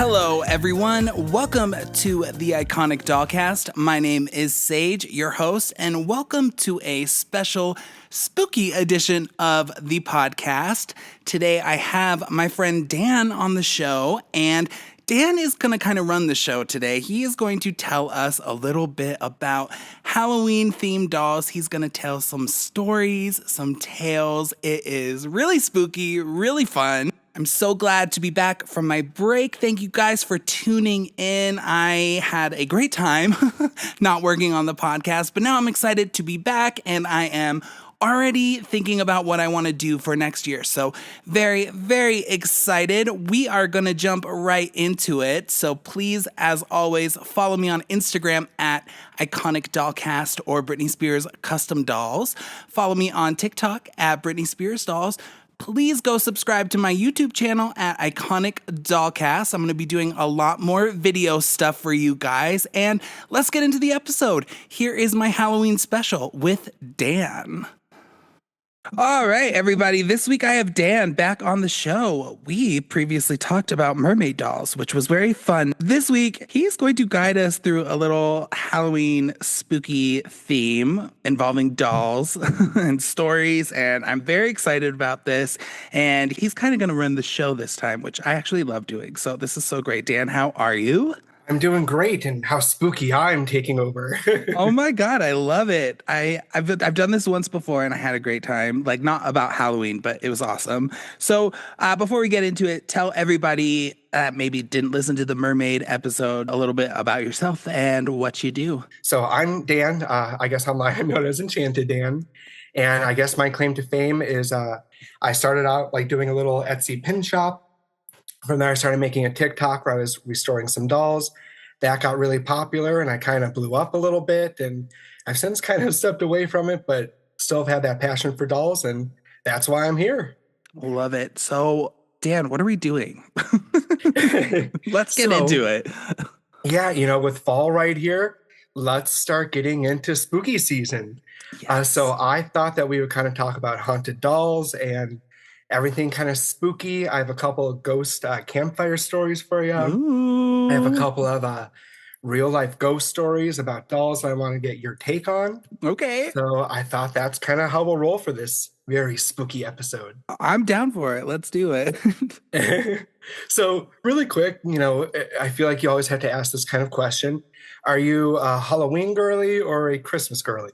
Hello, everyone. Welcome to the Iconic Dollcast. My name is Sage, your host, and welcome to a special spooky edition of the podcast. Today, I have my friend Dan on the show, and Dan is going to kind of run the show today. He is going to tell us a little bit about Halloween-themed dolls. He's going to tell some stories, some tales. It is really spooky, really fun. I'm so glad to be back from my break. Thank you guys for tuning in. I had a great time not working on the podcast, but now I'm excited to be back, and I am already thinking about what I want to do for next year. So very, very excited. We are going to jump right into it. So please, as always, follow me on Instagram at iconicdollcast or Britney Spears Custom Dolls. Follow me on TikTok at Britney Spears Dolls. Please go subscribe to my YouTube channel at Iconic Dollcast. I'm going to be doing a lot more video stuff for you guys. And let's get into the episode. Here is my Halloween special with Dan. All right, everybody. This week I have Dan back on the show. We previously talked about mermaid dolls, which was very fun. This week, he's going to guide us through a little Halloween spooky theme involving dolls and stories, and I'm very excited about this. And he's kind of going to run the show this time, which I actually love doing. So this is so great. Dan, how are you? I'm doing great, and how spooky I'm taking over. Oh my God, I love it. I've done this once before and I had a great time. Like, not about Halloween, but it was awesome. So before we get into it, tell everybody that maybe didn't listen to the mermaid episode a little bit about yourself and what you do. So I'm Dan. I guess online I'm known as Enchanted Dan. And I guess my claim to fame is I started out like doing a little Etsy pin shop. From there, I started making a TikTok where I was restoring some dolls. That got really popular, and I kind of blew up a little bit. And I've since kind of stepped away from it, but still have had that passion for dolls, and that's why I'm here. Love it. So, Dan, what are we doing? Let's get into it. Yeah, with fall right here, let's start getting into spooky season. Yes. So I thought that we would kind of talk about haunted dolls and everything kind of spooky. I have a couple of ghost campfire stories for you. Ooh. I have a couple of real life ghost stories about dolls that I want to get your take on. Okay. So I thought that's kind of how we'll roll for this very spooky episode. I'm down for it. Let's do it. So really quick, I feel like you always have to ask this kind of question. Are you a Halloween girly or a Christmas girly?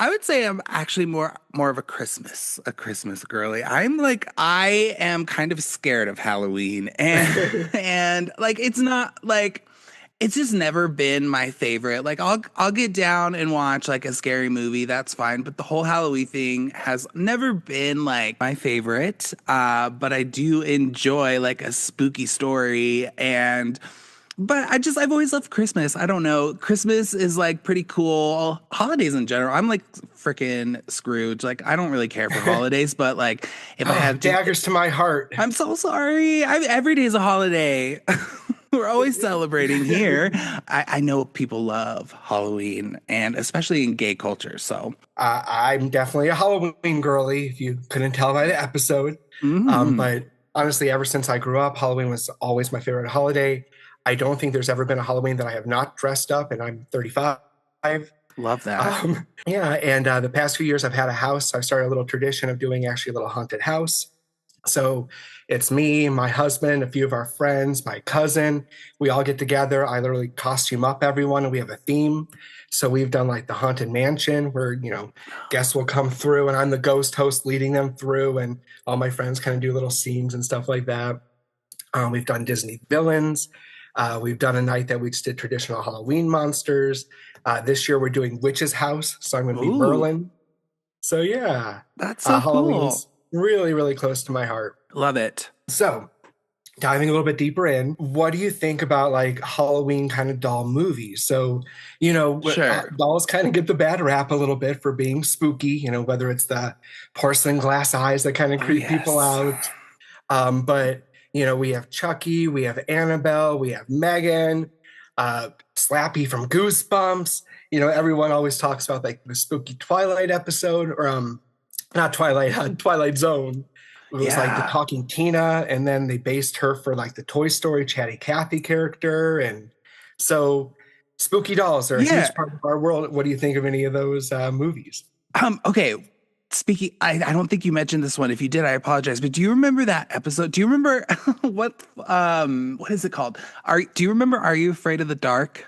I would say I'm actually more of a Christmas girly. I am kind of scared of Halloween, and and like it's not like it's just never been my favorite. Like I'll get down and watch like a scary movie, that's fine, but the whole Halloween thing has never been like my favorite. But I do enjoy like a spooky story. But I've always loved Christmas. I don't know. Christmas is like pretty cool. Holidays in general. I'm like freaking Scrooge. Like, I don't really care for holidays, but like if I had daggers to my heart. I'm so sorry. Every day is a holiday. We're always celebrating here. I know people love Halloween, and especially in gay culture. So I'm definitely a Halloween girly, if you couldn't tell by the episode. Mm-hmm. But honestly, ever since I grew up, Halloween was always my favorite holiday. I don't think there's ever been a Halloween that I have not dressed up, and I'm 35. Love that. And the past few years I've had a house. I started a little tradition of doing actually a little haunted house. So it's me, my husband, a few of our friends, my cousin. We all get together. I literally costume up everyone, and we have a theme. So we've done like the haunted mansion where, guests will come through and I'm the ghost host leading them through, and all my friends kind of do little scenes and stuff like that. We've done Disney villains. We've done a night that we just did traditional Halloween monsters. This year we're doing Witch's House, so I'm going to be Merlin. So yeah, that's so Halloween's cool. Really, really close to my heart. Love it. So diving a little bit deeper in, what do you think about like Halloween kind of doll movies? So, sure. Dolls kind of get the bad rap a little bit for being spooky, whether it's the porcelain glass eyes that kind of creep people out. But we have Chucky, we have Annabelle, we have M3GAN, Slappy from Goosebumps. Everyone always talks about like the spooky Twilight episode, or not Twilight, Twilight Zone. It was like the Yeah. talking Tina, and then they based her for like the Toy Story Chatty Cathy character. And so spooky dolls are a Yeah. huge part of our world. What do you think of any of those movies? Okay. Speaking, I don't think you mentioned this one. If you did, I apologize. But do you remember that episode? Do you remember what is it called? Do you remember Are You Afraid of the Dark?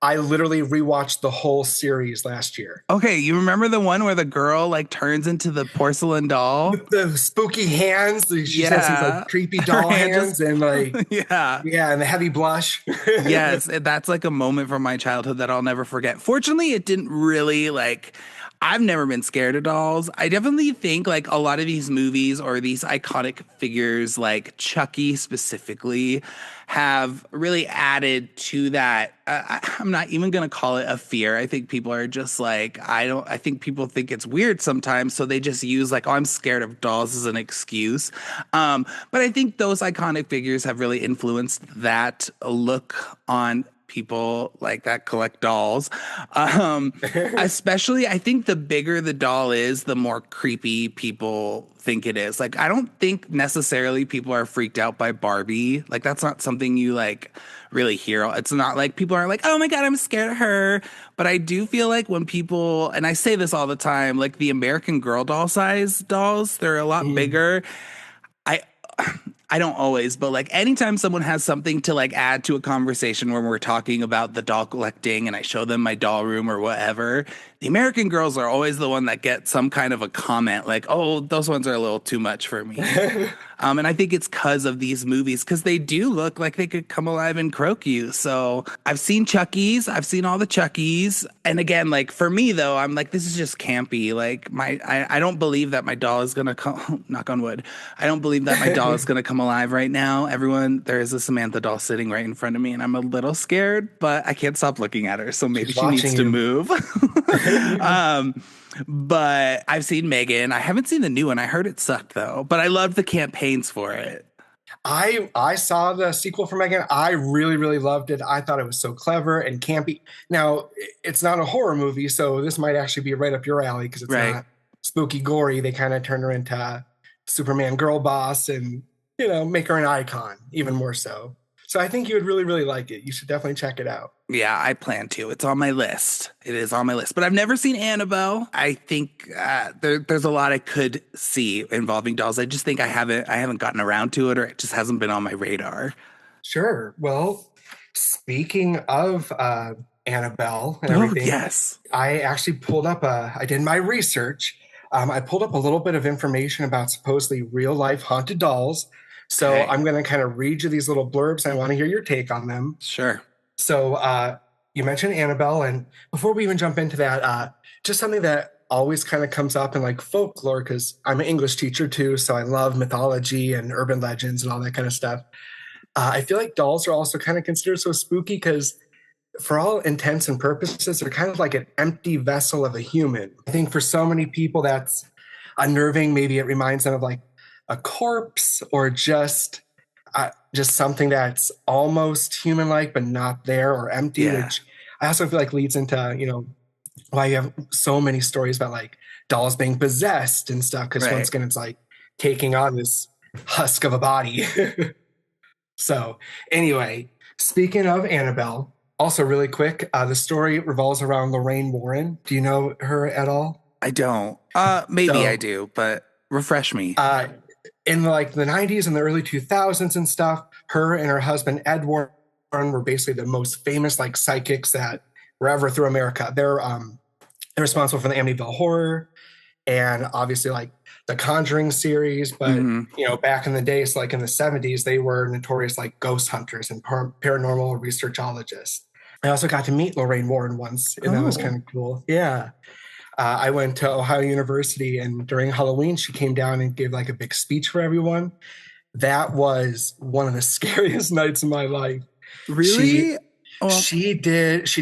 I literally rewatched the whole series last year. Okay, you remember the one where the girl like turns into the porcelain doll? With the spooky hands, she says these like Yeah. creepy Her doll hand just hands, and like, yeah. yeah, and the heavy blush. Yes, that's like a moment from my childhood that I'll never forget. Fortunately, it didn't really like I've never been scared of dolls. I definitely think like a lot of these movies or these iconic figures like Chucky specifically have really added to that. I'm not even going to call it a fear. I think people are just like I think people think it's weird sometimes, so they just use like, oh, I'm scared of dolls as an excuse. But I think those iconic figures have really influenced that look on people like that collect dolls. Especially, I think the bigger the doll is, the more creepy people think it is. Like, I don't think necessarily people are freaked out by Barbie. Like, that's not something you like really hear. It's not like people are like, oh my God, I'm scared of her. But I do feel like when people, and I say this all the time, like the American Girl doll size dolls, they're a lot Mm. bigger. I I don't always, but like anytime someone has something to like add to a conversation when we're talking about the doll collecting and I show them my doll room or whatever, the American girls are always the one that get some kind of a comment like, "Oh, those ones are a little too much for me." And I think it's because of these movies, because they do look like they could come alive and croak you. So I've seen Chucky's, I've seen all the Chucky's. And again, like for me though, I'm like, this is just campy. Like I don't believe that my doll is gonna come, knock on wood. I don't believe that my doll is gonna come alive right now. Everyone, there is a Samantha doll sitting right in front of me, and I'm a little scared, but I can't stop looking at her. So maybe She's she needs watching to you. move. um, but I've seen M3GAN. I haven't seen the new one. I heard it sucked though, but I loved the campaigns for it. I saw the sequel for Megan. I really really loved it. I thought it was so clever and campy. Now it's not a horror movie, so this might actually be right up your alley because it's Right. not spooky gory. They kind of turn her into Superman girl boss and make her an icon even more so. So I think you would really really like it. You should definitely check it out. Yeah, I plan to. It's on my list. It is on my list. But I've never seen Annabelle. I think there's a lot I could see involving dolls. I just think I haven't gotten around to it, or it just hasn't been on my radar. Sure. Well, speaking of Annabelle and Oh everything, yes. I actually pulled up I did my research. I pulled up a little bit of information about supposedly real life haunted dolls. So Okay. I'm going to kind of read you these little blurbs. I want to hear your take on them. Sure. So you mentioned Annabelle, and before we even jump into that, just something that always kind of comes up in like folklore, because I'm an English teacher too, so I love mythology and urban legends and all that kind of stuff. I feel like dolls are also kind of considered so spooky because, for all intents and purposes, they're kind of like an empty vessel of a human. I think for so many people that's unnerving. Maybe it reminds them of like a corpse or just something that's almost human-like but not there or empty. Yeah. Which I also feel like leads into why you have so many stories about like dolls being possessed and stuff. Because once Right. again, it's like taking on this husk of a body. So anyway, speaking of Annabelle, also really quick, the story revolves around Lorraine Warren. Do you know her at all? I don't. Maybe I So do, but refresh me. uh, in like the 90s and the early 2000s and stuff, her and her husband Ed Warren were basically the most famous like psychics that were ever through America. They're responsible for the Amityville Horror and obviously like the Conjuring series. But Hmm. back in the days, like in the 70s, they were notorious like ghost hunters and paranormal researchologists. I also got to meet Lorraine Warren once, and that was Oh, kind of cool. Yeah. I went to Ohio University, and during Halloween, she came down and gave like a big speech for everyone. That was one of the scariest nights of my life. She really? Oh, she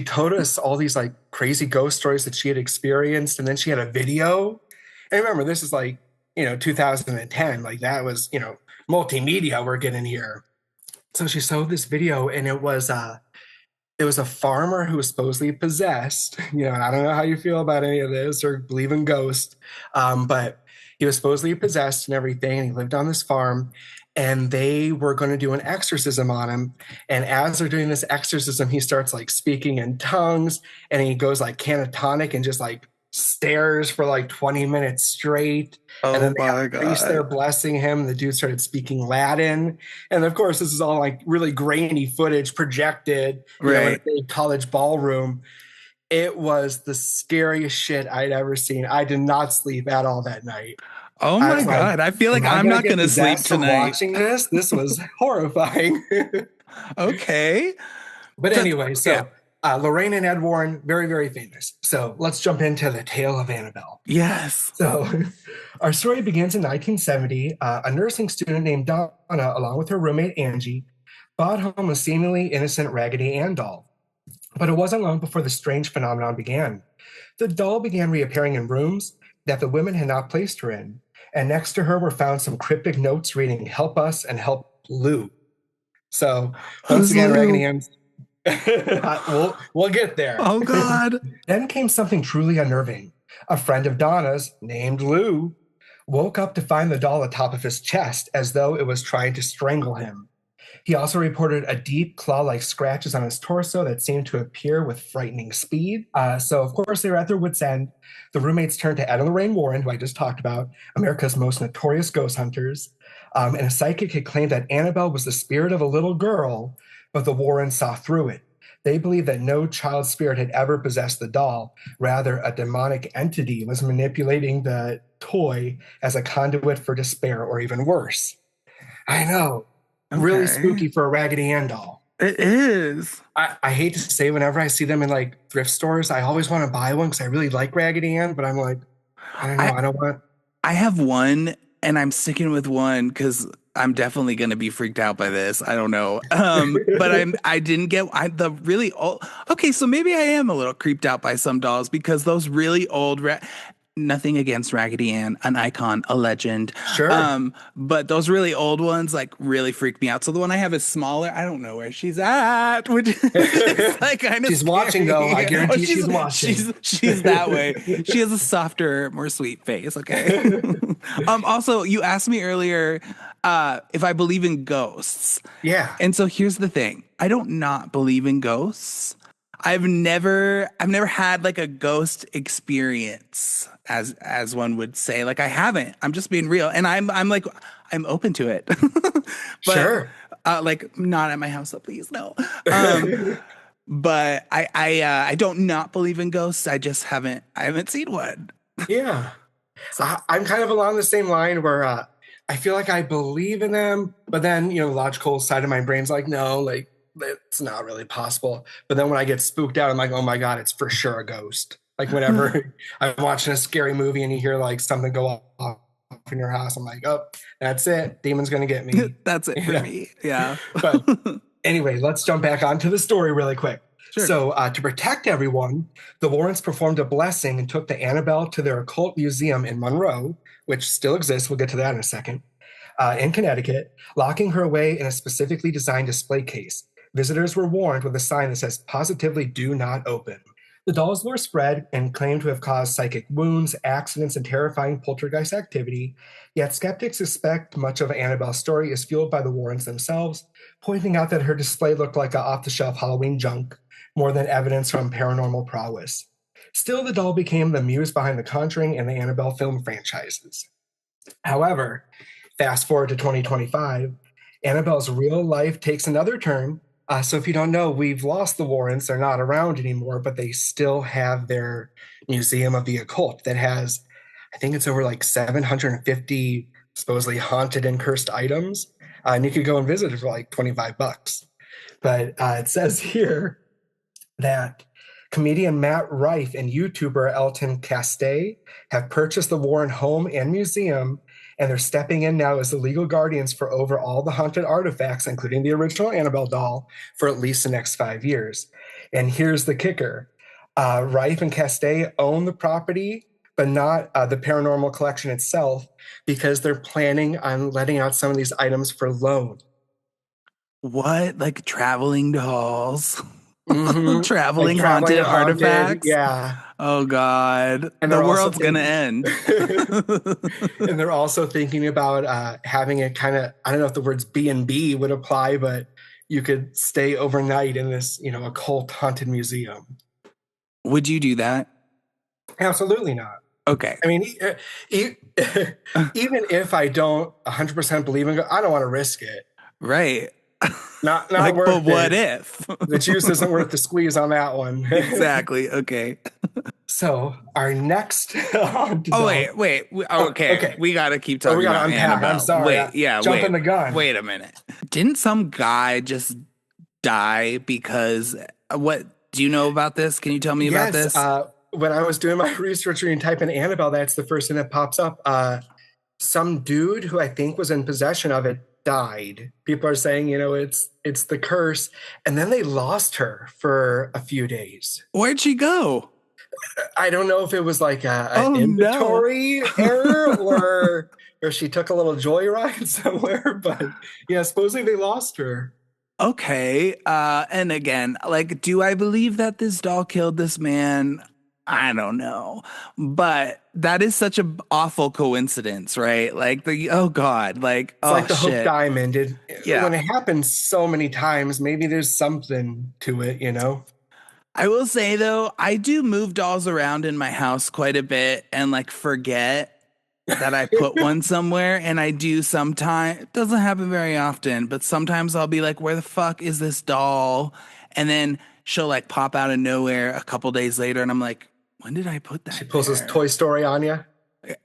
told us all these like crazy ghost stories that she had experienced, and then she had a video. And remember, this is like 2010. Like that was multimedia we're getting here. So she showed this video, and it was a farmer who was supposedly possessed. And I don't know how you feel about any of this or believe in ghosts, but He was supposedly possessed and everything, and he lived on this farm. And they were going to do an exorcism on him. And as they're doing this exorcism, he starts like speaking in tongues, and he goes like catatonic and just like stares for like 20 minutes straight. And then Oh they have my a priest there God. blessing him. The dude started speaking Latin. And of course, this is all like really grainy footage projected, in a Right. big college ballroom. It was the scariest shit I'd ever seen. I did not sleep at all that night. Oh I my was like, God. I feel like am I I'm going to not get going to sleep possessed from tonight. watching this? This was horrifying. Okay. But That, anyway, yeah. so Lorraine and Ed Warren, very, very famous. So let's jump into the tale of Annabelle. Yes. So our story begins in 1970. A nursing student named Donna, along with her roommate Angie, brought home a seemingly innocent Raggedy Ann doll. But it wasn't long before the strange phenomenon began. The doll began reappearing in rooms that the women had not placed her in, and next to her were found some cryptic notes reading, "Help us" and "Help Lou." So once Who's again, Raggedy Lou? Ann's. we'll get there. Oh God. Then came something truly unnerving. A friend of Donna's, named Lou, woke up to find the doll atop of his chest as though it was trying to strangle him. He also reported a deep claw-like scratches on his torso that seemed to appear with frightening speed. So, of course, they were at their wits' end. The roommates turned to Ed and Lorraine Warren, who I just talked about, America's most notorious ghost hunters. And a psychic had claimed that Annabelle was the spirit of a little girl, but the Warrens saw through it. They believed that no child spirit had ever possessed the doll. Rather, a demonic entity was manipulating the toy as a conduit for despair, or even worse. I know, really Okay. spooky for a Raggedy Ann doll. It is. I hate to say, whenever I see them in like thrift stores, I always want to buy one because I really like Raggedy Ann, but I'm like, I don't know, I I don't want. I have one and I'm sticking with one because I'm definitely gonna be freaked out by this. I don't know. But I didn't get the really old. Okay, so maybe I am a little creeped out by some dolls because those really old nothing against Raggedy Ann, an icon, a legend. Sure. But those really old ones like really freak me out. So the one I have is smaller. I don't know where she's at, which is like kind of She's watching though. I scary. Oh, guarantee she's watching. she's that way. She has a softer, more sweet face. Okay. Also, you asked me earlier if I believe in ghosts. Yeah. And so here's the thing. I don't not believe in ghosts. I've never had like a ghost experience as one would say. Like I haven't. I'm just being real. And I'm like I'm open to it. But Sure. like not at my house, so please no. But I don't not believe in ghosts. I haven't seen one. Yeah. So I'm kind of along the same line where I feel like I believe in them, but then, logical side of my brain's like, no, like, it's not really possible. But then when I get spooked out, I'm like, oh my God, it's for sure a ghost. Like whenever I'm watching a scary movie and you hear like something go off in your house, I'm like, oh, that's it. Demon's going to get me. that's it for me. Yeah. But anyway, let's jump back onto the story really quick. Sure. So, to protect everyone, the Warrens performed a blessing and took the Annabelle to their occult museum in Monroe, which still exists. We'll get to that in a second, in Connecticut, locking her away in a specifically designed display case. Visitors were warned with a sign that says, "Positively do not open." The doll's lore spread and claimed to have caused psychic wounds, accidents, and terrifying poltergeist activity. Yet skeptics suspect much of Annabelle's story is fueled by the Warrens themselves, pointing out that her display looked like a off-the-shelf Halloween junk, more than evidence from paranormal prowess. Still, the doll became the muse behind The Conjuring and the Annabelle film franchises. However, fast forward to 2025, Annabelle's real life takes another turn. So if you don't know, we've lost the Warrens. They're not around anymore, but they still have their Museum of the Occult that has, I think it's over like 750 supposedly haunted and cursed items. And you could go and visit it for like $25. But it says here that comedian Matt Rife and YouTuber Elton Castee have purchased the Warren home and museum, and they're stepping in now as the legal guardians for over all the haunted artifacts, including the original Annabelle doll, for at least the next 5 years. And here's the kicker. Rife and Castee own the property, but not the paranormal collection itself, because they're planning on letting out some of these items for loan. What? Like traveling dolls? Mm-hmm. Like Traveling traveling haunted haunted, artifacts? yeah. Oh God, And the they're also world's gonna thinking, end. and they're also thinking about having it kind of, I don't know if the words B&B would apply, but you could stay overnight in this, occult haunted museum. Would you do that? Absolutely not. Okay. I mean, e- even if I don't 100% believe in God, I don't want to risk it. Right. Not Like, but worth what it. if? The juice isn't worth the squeeze on that one. Exactly. Okay. So our next haunted Oh doll. wait. Oh, Okay, okay. we gotta keep Oh, we talking got to about unpack. I'm Annabelle. sorry. Wait, yeah, Jumping the gun. wait a minute. Didn't some guy just die because what? Do you know about this? Can you tell me about Yes. this? When I was doing my research and type in Annabelle, that's the first thing that pops up. Some dude who I think was in possession of it died. People are saying, it's the curse, and then they lost her for a few days. Where'd she go? I don't know if it was like an Oh no. inventory error or she took a little joyride somewhere, but yeah, supposedly they lost her. Okay. And again, like, do I believe that this doll killed this man? I don't know. But that is such an awful coincidence, right? Like oh God, like, It's oh like the Hope shit. Diamond. Yeah. When it happens so many times, maybe there's something to it. I will say though, I do move dolls around in my house quite a bit and like forget that I put one somewhere, and I do sometimes. It doesn't happen very often, but sometimes I'll be like, where the fuck is this doll? And then she'll like pop out of nowhere a couple days later, and I'm like, when did I put She that pulls this there? Toy Story on you.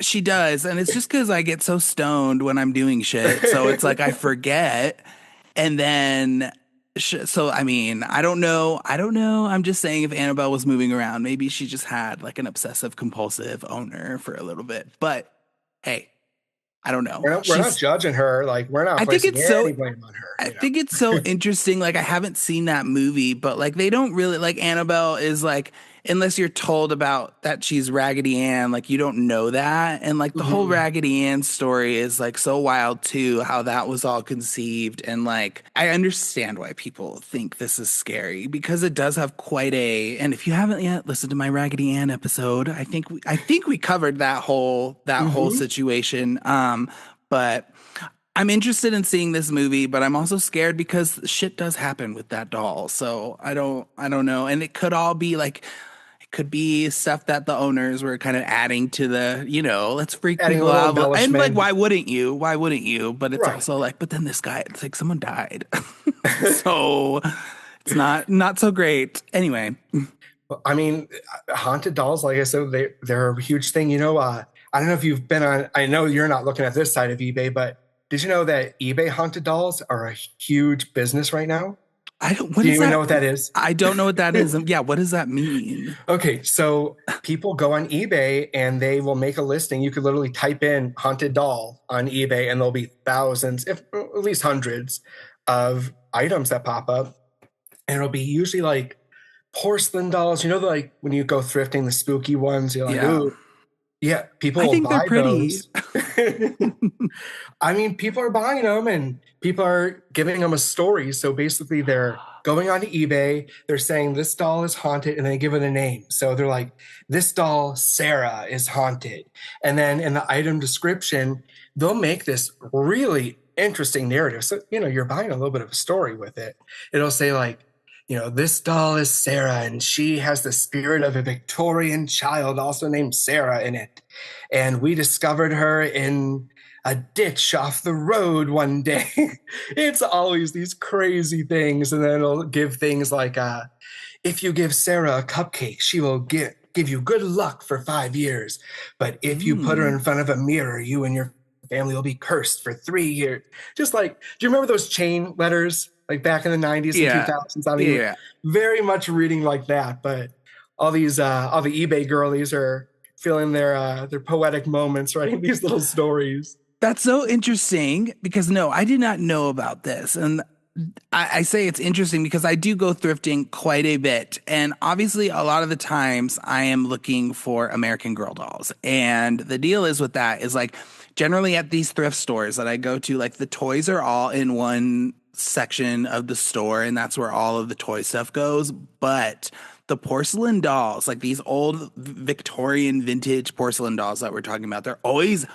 She does, and it's just because I get so stoned when I'm doing shit. So it's like I forget, and then. So I mean, I don't know. I don't know. I'm just saying if Annabelle was moving around, maybe she just had like an obsessive compulsive owner for a little bit. But hey, I don't know. We're not judging her. Like, we're not I think placing it's so any blame on her. I think it's so interesting. Like I haven't seen that movie, but like they don't really like Annabelle is like unless you're told about that she's Raggedy Ann, like you don't know that. And like the whole Mhm. Raggedy Ann story is like so wild too, how that was all conceived. And like I understand why people think this is scary because it does have quite a and if you haven't yet listened to my Raggedy Ann episode, I think we covered that whole Mhm. situation. But I'm interested in seeing this movie, but I'm also scared because shit does happen with that doll. So I don't know. And it could all be like it could be stuff that the owners were kind of adding to let's freak Adding a people little out. And like, embellishment. why wouldn't you? Why wouldn't you? But it's Right. also like, but then this guy, it's like someone died. So it's not so great. Anyway. I mean, haunted dolls, like I said, they're a huge thing. I don't know if you've been on. I know you're not looking at this side of eBay, but did you know that eBay haunted dolls are a huge business right now? What Do you is even know that? what that is? I don't know what that is. Yeah, what does that mean? Okay, so people go on eBay and they will make a listing. You could literally type in haunted doll on eBay, and there'll be thousands, if at least hundreds, of items that pop up, and it'll be usually like porcelain dolls. Like when you go thrifting, the spooky ones. You're like, Yeah. ooh, yeah. People I will think they're buy pretty. those. I mean, people are buying them and people are giving them a story. So basically, they're going onto eBay. They're saying this doll is haunted, and they give it a name. So they're like, this doll, Sarah, is haunted. And then in the item description, they'll make this really interesting narrative. So, you're buying a little bit of a story with it. It'll say, like, this doll is Sarah, and she has the spirit of a Victorian child, also named Sarah, in it. And we discovered her in a ditch off the road one day. It's always these crazy things. And then it'll give things like, if you give Sarah a cupcake, she will give you good luck for 5 years. But if you put her in Mm. front of a mirror, you and your family will be cursed for 3 years. Just like, do you remember those chain letters like back in the 90s and Yeah. 2000s? I mean, Yeah. very much reading like that. But all the eBay girlies are feeling their poetic moments writing these little stories. That's so interesting because no, I did not know about this. And I say it's interesting because I do go thrifting quite a bit. And obviously, a lot of the times I am looking for American Girl dolls. And the deal is with that is like generally at these thrift stores that I go to, like the toys are all in one section of the store, and that's where all of the toy stuff goes. But the porcelain dolls, like these old Victorian vintage porcelain dolls that we're talking about, they're always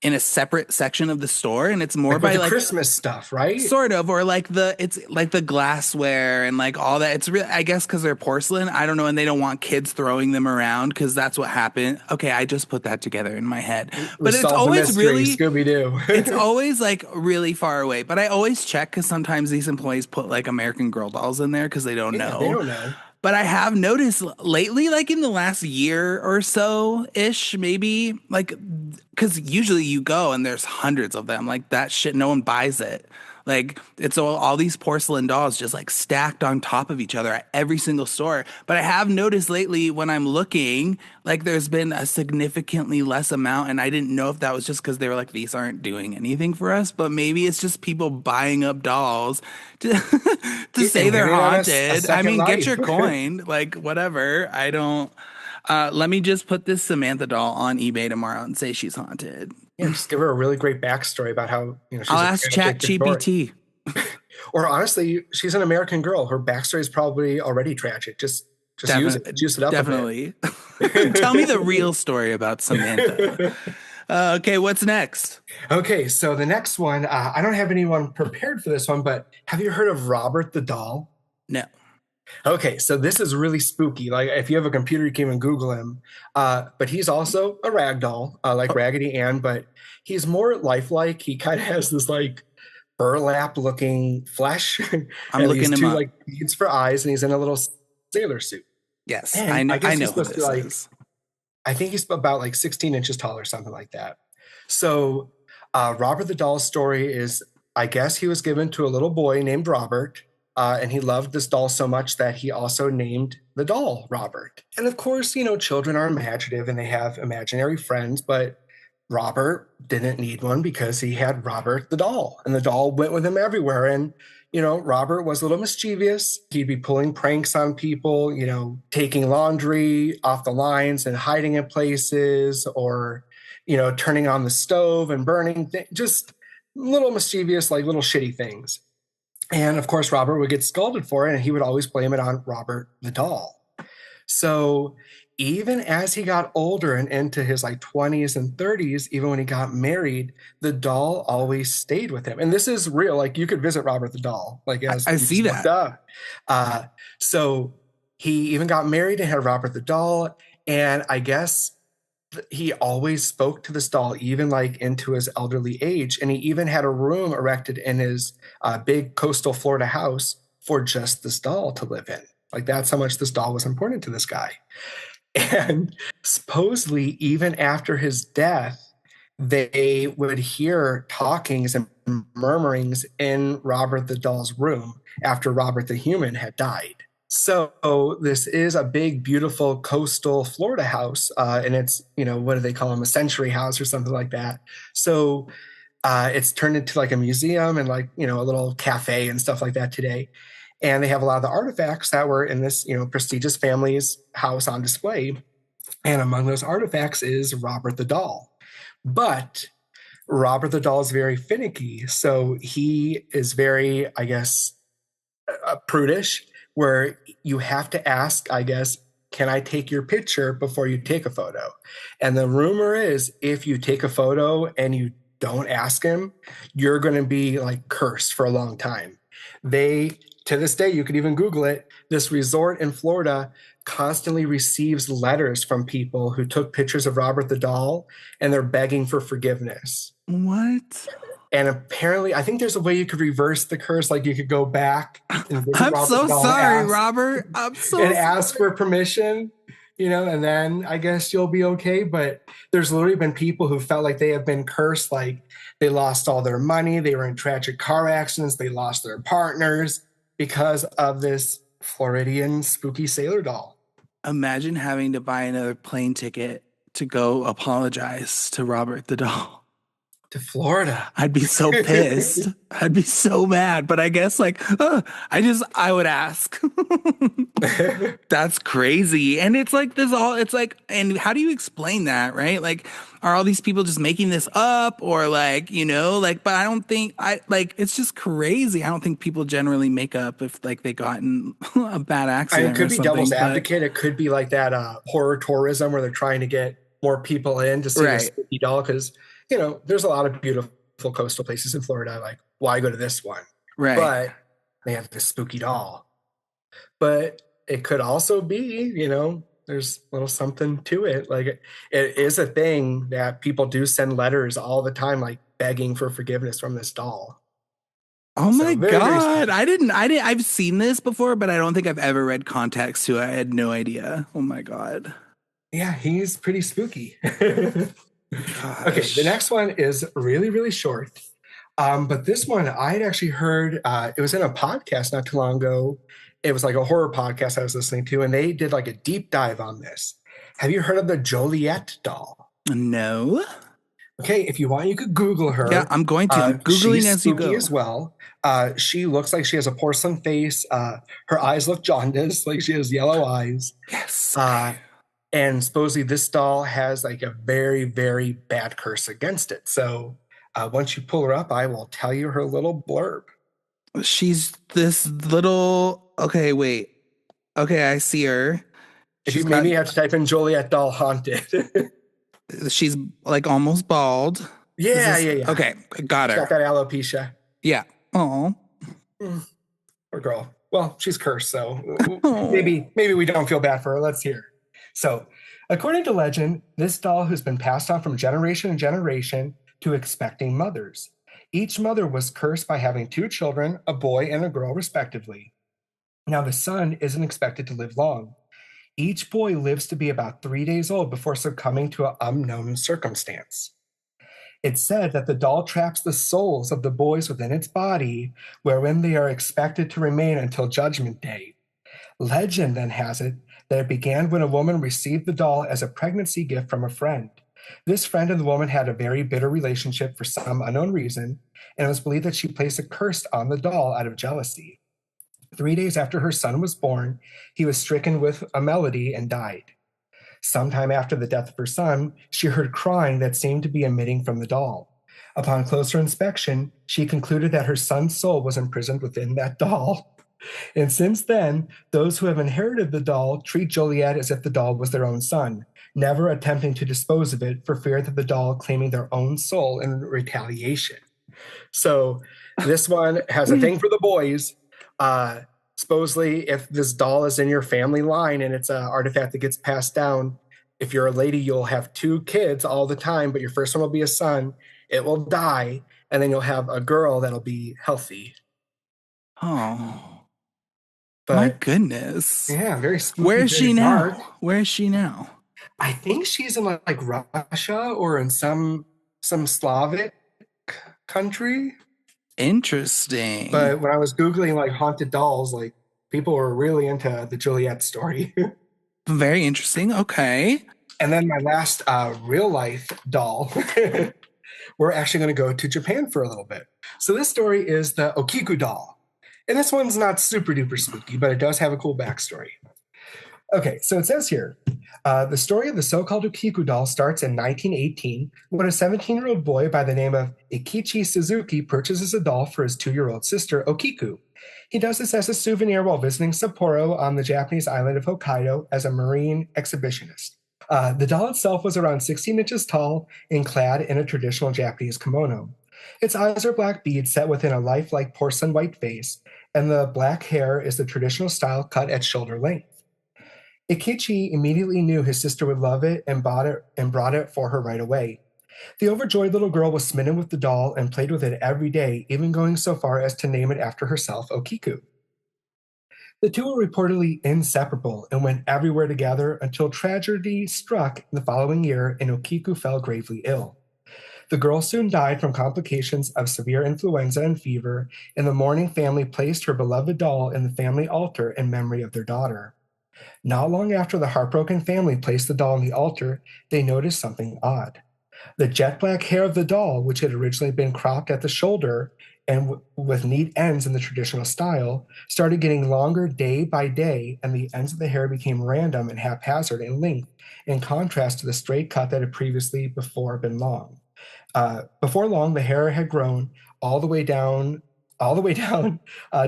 in a separate section of the store, and it's more Like with by the like Christmas stuff, right? sort of, or like it's like the glassware and like all that. It's real, I guess, because they're porcelain. I don't know, and they don't want kids throwing them around because that's what happened. Okay, I just put that together in my head, We but solved the mystery, Scooby it's Doo. always like really far away. But I always check because sometimes these employees put like American Girl dolls in there because they don't Yeah, they know. don't know. But I have noticed lately, like in the last year or so ish, maybe, like, because usually you go and there's hundreds of them. Like that shit, no one buys it. Like it's all these porcelain dolls just like stacked on top of each other at every single store. But I have noticed lately when I'm looking, like there's been a significantly less amount. And I didn't know if that was just because they were like, these aren't doing anything for us, but maybe it's just people buying up dolls to, to say And they're giving them a haunted. I second mean, get life. your coin, like whatever. I don't. Let me just put this Samantha doll on eBay tomorrow and say she's haunted. Yeah, just give her a really great backstory about how, I'll she's a ask Chat tragic Victorian. GPT. Or honestly, she's an American Girl. Her backstory is probably already tragic. Just use it, Definitely, juice it up a definitely. Tell me the real story about Samantha. bit. Okay, what's next? Okay, so the next one, I don't have anyone prepared for this one, but have you heard of Robert the Doll? No. Okay, so this is really spooky. Like, if you have a computer, you can even Google him. But he's also a rag doll, like Oh, Raggedy Ann, but he's more lifelike. He kind of has this like burlap looking flesh I'm and these looking him two up. like beads for eyes, and he's in a little sailor suit. Yes, And I I guess he's know who supposed to be this like, is. I think he's about like 16 inches tall or something like that. So, Robert the Doll's story is, I guess he was given to a little boy named Robert, and he loved this doll so much that he also named the doll Robert. And of course, children are imaginative and they have imaginary friends, but Robert didn't need one because he had Robert the doll, and the doll went with him everywhere. And Robert was a little mischievous. He'd be pulling pranks on people, taking laundry off the lines and hiding in places, or turning on the stove and burning just little mischievous, like little shitty things. And of course, Robert would get scolded for it, and he would always blame it on Robert the doll. So even as he got older and into his like 20s and 30s, even when he got married, the doll always stayed with him. And this is real. Like, you could visit Robert the doll, like, as I you see just looked that. up. So he even got married and had Robert the doll. And I guess he always spoke to this doll, even like into his elderly age. And he even had a room erected in his big coastal Florida house for just this doll to live in. Like, that's how much this doll was important to this guy. And supposedly, even after his death, they would hear talkings and murmurings in Robert the doll's room after Robert the human had died. So this is a big, beautiful coastal Florida house, and it's, what do they call them, a century house or something like that. So it's turned into like a museum and like a little cafe and stuff like that today. And they have a lot of the artifacts that were in this prestigious family's house on display. And among those artifacts is Robert the doll. But Robert the doll is very finicky, so he is very, I guess, prudish, where you have to ask, I guess, can I take your picture before you take a photo? And the rumor is, if you take a photo and you don't ask him, you're going to be like cursed for a long time. To this day, you could even Google it. This resort in Florida constantly receives letters from people who took pictures of Robert the doll, and they're begging for forgiveness. What? And apparently, I think there's a way you could reverse the curse. Like, you could go back and visit I'm Robert the so doll and sorry, ask Robert. I'm so and ask sorry. for permission, and then I guess you'll be okay. But there's literally been people who felt like they have been cursed, like they lost all their money, they were in tragic car accidents, they lost their partners because of this Floridian spooky sailor doll. Imagine having to buy another plane ticket to go apologize to Robert the doll. To Florida. I'd be so pissed. I'd be so mad. But I guess like, I would ask. That's crazy. And it's like this all, it's like, and how do you explain that, right? Like, are all these people just making this up or like, like, but I don't think it's just crazy. I don't think people generally make up if like they got in a bad It accident could or be something, devil's but advocate. It could be like that horror tourism where they're trying to get more people in to see this right, spooky doll. Because, there's a lot of beautiful coastal places in Florida. Like, why go to this one? right. But they have this spooky doll. But it could also be, there's a little something to it. Like it is a thing that people do send letters all the time, like begging for forgiveness from this doll. Oh So my very, very God. spooky. I've seen this before, but I don't think I've ever read context to it. I had no idea. Oh my God. Yeah, he's pretty spooky. Okay, the Gosh. next one is really, really short. But this one I had actually heard, it was in a podcast not too long ago. It was like a horror podcast I was listening to, and they did like a deep dive on this. Have you heard of the Joliet doll? No. Okay, if you want, you could Google Yeah, her. I'm going to. I'm Googling She's as you spooky go. as well. She looks like she has a porcelain face. Her eyes look jaundiced, like she has yellow eyes. Yes. Uh, and supposedly this doll has like a very, very bad curse against it. So once you pull her up, I will tell you her little blurb. She's this little. Okay, wait. Okay, I see her. If you She's got. maybe have to type in Joliet doll haunted. She's like almost bald. Is Yeah, this yeah, yeah. okay? Got She's got her. that alopecia. Yeah. Oh. Poor girl. Well, she's cursed, so Oh. maybe we don't feel bad for her. Let's hear. So, according to legend, this doll has been passed on from generation to generation to expecting mothers. Each mother was cursed by having two children, a boy and a girl, respectively. Now, the son isn't expected to live long. Each boy lives to be about 3 days old before succumbing to an unknown circumstance. It's said that the doll traps the souls of the boys within its body, wherein they are expected to remain until Judgment Day. Legend then has it that it began when a woman received the doll as a pregnancy gift from a friend. This friend and the woman had a very bitter relationship for some unknown reason, and it was believed that she placed a curse on the doll out of jealousy. 3 days after her son was born, he was stricken with a malady and died. Sometime after the death of her son, she heard crying that seemed to be emitting from the doll. Upon closer inspection, she concluded that her son's soul was imprisoned within that doll. And since then, those who have inherited the doll treat Joliet as if the doll was their own son, never attempting to dispose of it for fear that the doll claiming their own soul in retaliation. So this one has a thing for the boys. Supposedly, if this doll is in your family line and it's an artifact that gets passed down, if you're a lady, you'll have two kids all the time, but your first one will be a son. It will die, and then you'll have a girl that'll be healthy. Oh. My But goodness. yeah, very spooky. Where is she dark. now? Where is she now? I think she's in like Russia or in some Slavic country. Interesting. But when I was Googling like haunted dolls, like people were really into the Juliet story. Very interesting. Okay. And then my last real life doll, we're actually going to go to Japan for a little bit. So this story is the Okiku doll. And this one's not super duper spooky, but it does have a cool backstory. Okay, so it says here, the story of the so-called Okiku doll starts in 1918 when a 17-year-old boy by the name of Ikichi Suzuki purchases a doll for his 2-year-old sister, Okiku. He does this as a souvenir while visiting Sapporo on the Japanese island of Hokkaido as a marine exhibitionist. The doll itself was around 16 inches tall and clad in a traditional Japanese kimono. Its eyes are black beads set within a lifelike porcelain white face, and the black hair is the traditional style cut at shoulder length. Ikichi immediately knew his sister would love it and brought it for her right away. The overjoyed little girl was smitten with the doll and played with it every day, even going so far as to name it after herself, Okiku. The two were reportedly inseparable and went everywhere together until tragedy struck the following year and Okiku fell gravely ill. The girl soon died from complications of severe influenza and fever, and the mourning family placed her beloved doll in the family altar in memory of their daughter. Not long after the heartbroken family placed the doll on the altar, they noticed something odd. The jet black hair of the doll, which had originally been cropped at the shoulder and with neat ends in the traditional style, started getting longer day by day, and the ends of the hair became random and haphazard in length, in contrast to the straight cut that had previously before been long. Before long, the hair had grown all the way down, all the way down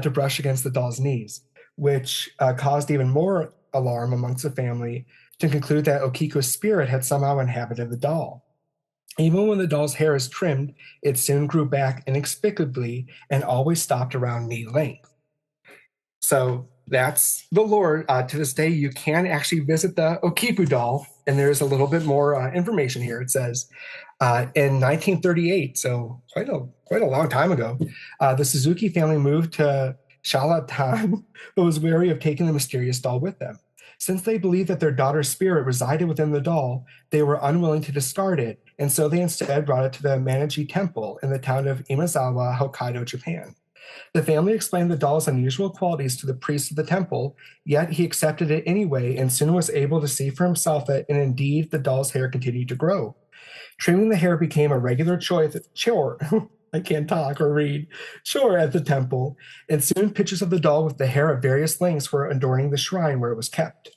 to brush against the doll's knees, which caused even more alarm amongst the family to conclude that Okiko's spirit had somehow inhabited the doll. Even when the doll's hair is trimmed, it soon grew back inexplicably and always stopped around knee length. So that's the lore. To this day, you can actually visit the Okiku doll, and there's a little bit more information here. It says, in 1938, so quite a long time ago, the Suzuki family moved to Charlatan, but was wary of taking the mysterious doll with them. Since they believed that their daughter's spirit resided within the doll, they were unwilling to discard it, and so they instead brought it to the Maniji Temple in the town of Imazawa, Hokkaido, Japan. The family explained the doll's unusual qualities to the priest of the temple, yet he accepted it anyway and soon was able to see for himself that, and indeed, the doll's hair continued to grow. Trimming the hair became a regular chore. I can't talk or read. Chore at the temple, and soon pictures of the doll with the hair of various lengths were adorning the shrine where it was kept.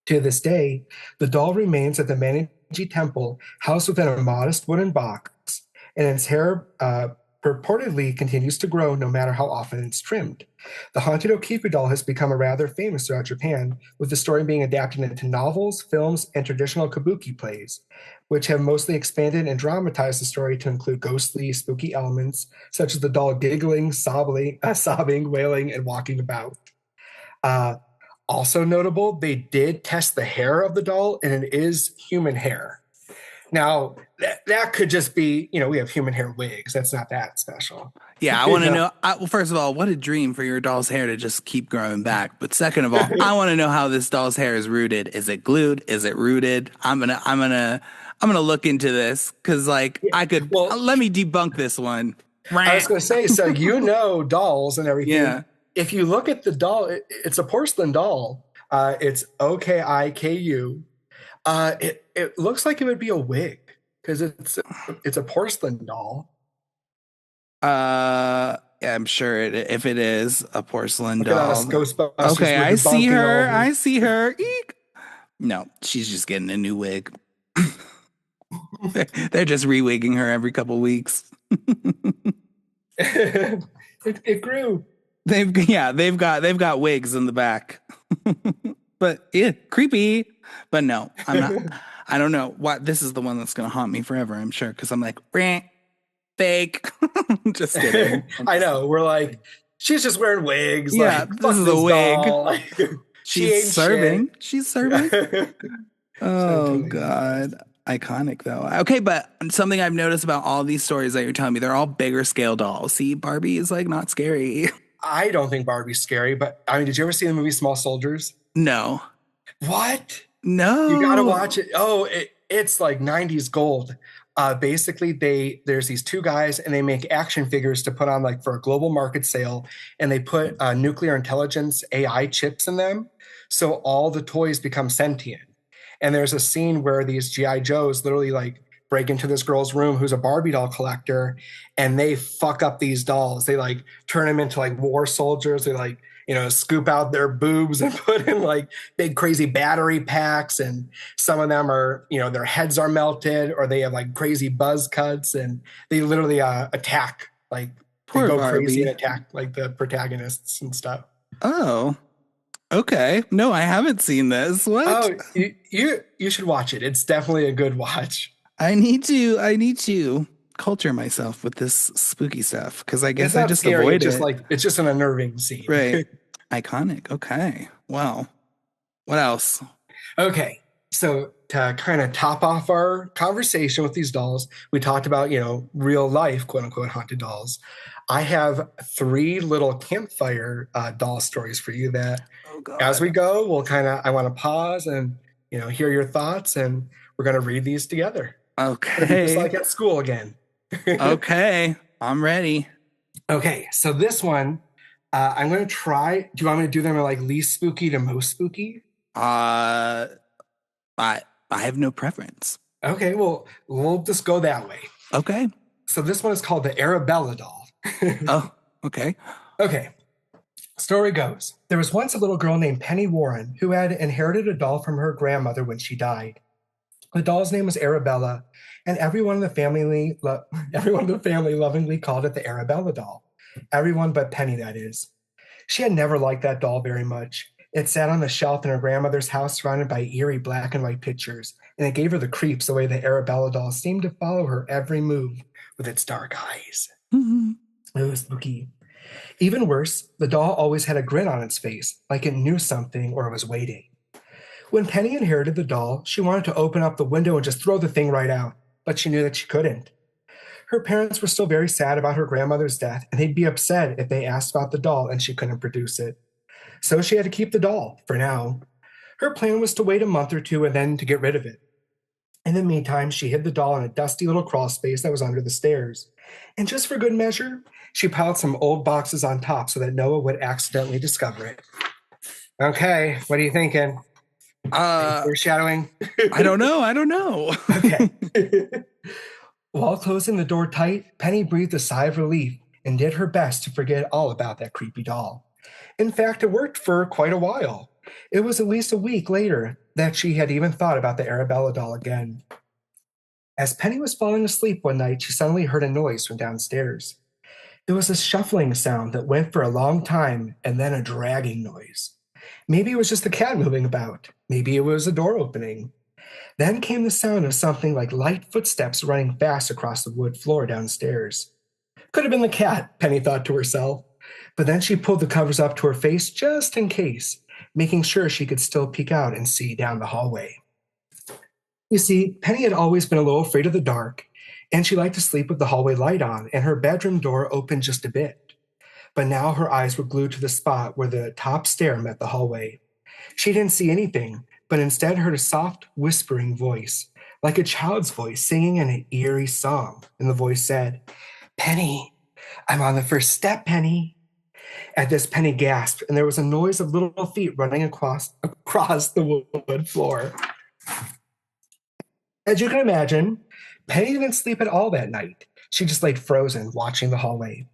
To this day, the doll remains at the Maniji Temple, housed within a modest wooden box, and its hair purportedly continues to grow no matter how often it's trimmed. The haunted Okiku doll has become a rather famous throughout Japan, with the story being adapted into novels, films, and traditional kabuki plays, which have mostly expanded and dramatized the story to include ghostly, spooky elements, such as the doll giggling, sobbing, wailing, and walking about. Uh, Also notable, they did test the hair of the doll, and it is human hair. Now, that could just be, we have human hair wigs. That's not that special. Yeah, I want to know. Well, first of all, what a dream for your doll's hair to just keep growing back. But second of all, I want to know how this doll's hair is rooted. Is it glued? Is it rooted? I'm gonna look into this because, like, I could. Well, Let me debunk this one. I was going to say, so dolls and everything. Yeah. If you look at the doll, it's a porcelain doll. It's Okiku. It looks like it would be a wig because it's a porcelain doll. Yeah, I'm sure if it is a porcelain Look doll. at us, Ghostbusters. Okay, we're I see debunking her. all I this. see her. Eek. No, she's just getting a new wig. They're just rewigging her every couple weeks. It grew. They've got wigs in the back. But yeah, creepy. But no, I'm not. I don't know what this is the one that's gonna haunt me forever. I'm sure because I'm like, fake. Just kidding. I know. We're like, she's just wearing wigs. Yeah, Like, this fuck is a this wig. doll. Like, she She's ain't serving. shit. She's serving. Oh Totally. God. Iconic though. Okay, but something I've noticed about all these stories that you're telling me, they're all bigger scale dolls. See, Barbie is like not scary. I don't think Barbie's scary, but I mean, did you ever see the movie Small Soldiers? No. What? You got to No. watch it. Oh, it's like 90s gold. Basically, there's these two guys and they make action figures to put on like for a global market sale, and they put nuclear intelligence AI chips in them, so all the toys become sentient. And there's a scene where these GI Joes literally like break into this girl's room who's a Barbie doll collector, and they fuck up these dolls. They like turn them into like war soldiers. They like scoop out their boobs and put in like big crazy battery packs, and some of them are their heads are melted or they have like crazy buzz cuts, and they literally attack, like they Poor go crazy and Barbie. attack like the protagonists and stuff. Oh. Okay. No, I haven't seen this. What? Oh, you should watch it. It's definitely a good watch. I need to culture myself with this spooky stuff because I It's guess I not just scary. avoid it. It's just an unnerving scene. Right. Iconic. Okay. Well, what else? Okay. So to kind of top off our conversation with these dolls, we talked about, real life, quote unquote, haunted dolls. I have three little campfire doll stories for you that Oh as God. we go, I want to pause and, hear your thoughts, and we're going to read these together. It'll be just Okay. like at school again. Okay. I'm ready. Okay. So this one, I'm going to try. Do you want me to do them like least spooky to most spooky? Uh, I I have no preference. Okay, well, we'll just go that way. Okay. So this one is called the Arabella doll. Oh, okay. Okay, story goes. There was once a little girl named Penny Warren who had inherited a doll from her grandmother when she died. The doll's name was Arabella, and everyone in the family lovingly called it the Arabella doll. Everyone but Penny, that is. She had never liked that doll very much. It sat on the shelf in her grandmother's house surrounded by eerie black and white pictures, and it gave her the creeps the way the Arabella doll seemed to follow her every move with its dark eyes. Mm-hmm. It was spooky. Even worse, the doll always had a grin on its face, like it knew something or was waiting. When Penny inherited the doll, she wanted to open up the window and just throw the thing right out, but she knew that she couldn't. Her parents were still very sad about her grandmother's death, and they'd be upset if they asked about the doll and she couldn't produce it. So she had to keep the doll, for now. Her plan was to wait a month or two and then to get rid of it. In the meantime, she hid the doll in a dusty little crawl space that was under the stairs. And just for good measure, she piled some old boxes on top so that Noah would accidentally discover it. Okay, what are you thinking? Foreshadowing? I don't know. Okay. While closing the door tight, Penny breathed a sigh of relief and did her best to forget all about that creepy doll. In fact, it worked for quite a while. It was at least a week later that she had even thought about the Arabella doll again. As Penny was falling asleep one night, she suddenly heard a noise from downstairs. It was a shuffling sound that went for a long time and then a dragging noise. Maybe it was just the cat moving about. Maybe it was a door opening. Then came the sound of something like light footsteps running fast across the wood floor downstairs. Could have been the cat, Penny thought to herself. But then she pulled the covers up to her face just in case, making sure she could still peek out and see down the hallway. You see, Penny had always been a little afraid of the dark, and she liked to sleep with the hallway light on and her bedroom door open just a bit. But now her eyes were glued to the spot where the top stair met the hallway. She didn't see anything, but instead heard a soft, whispering voice, like a child's voice singing an eerie song. And the voice said, "Penny, I'm on the first step, Penny." At this, Penny gasped, and there was a noise of little feet running across the wood floor. As you can imagine, Penny didn't sleep at all that night. She just laid frozen, watching the hallway.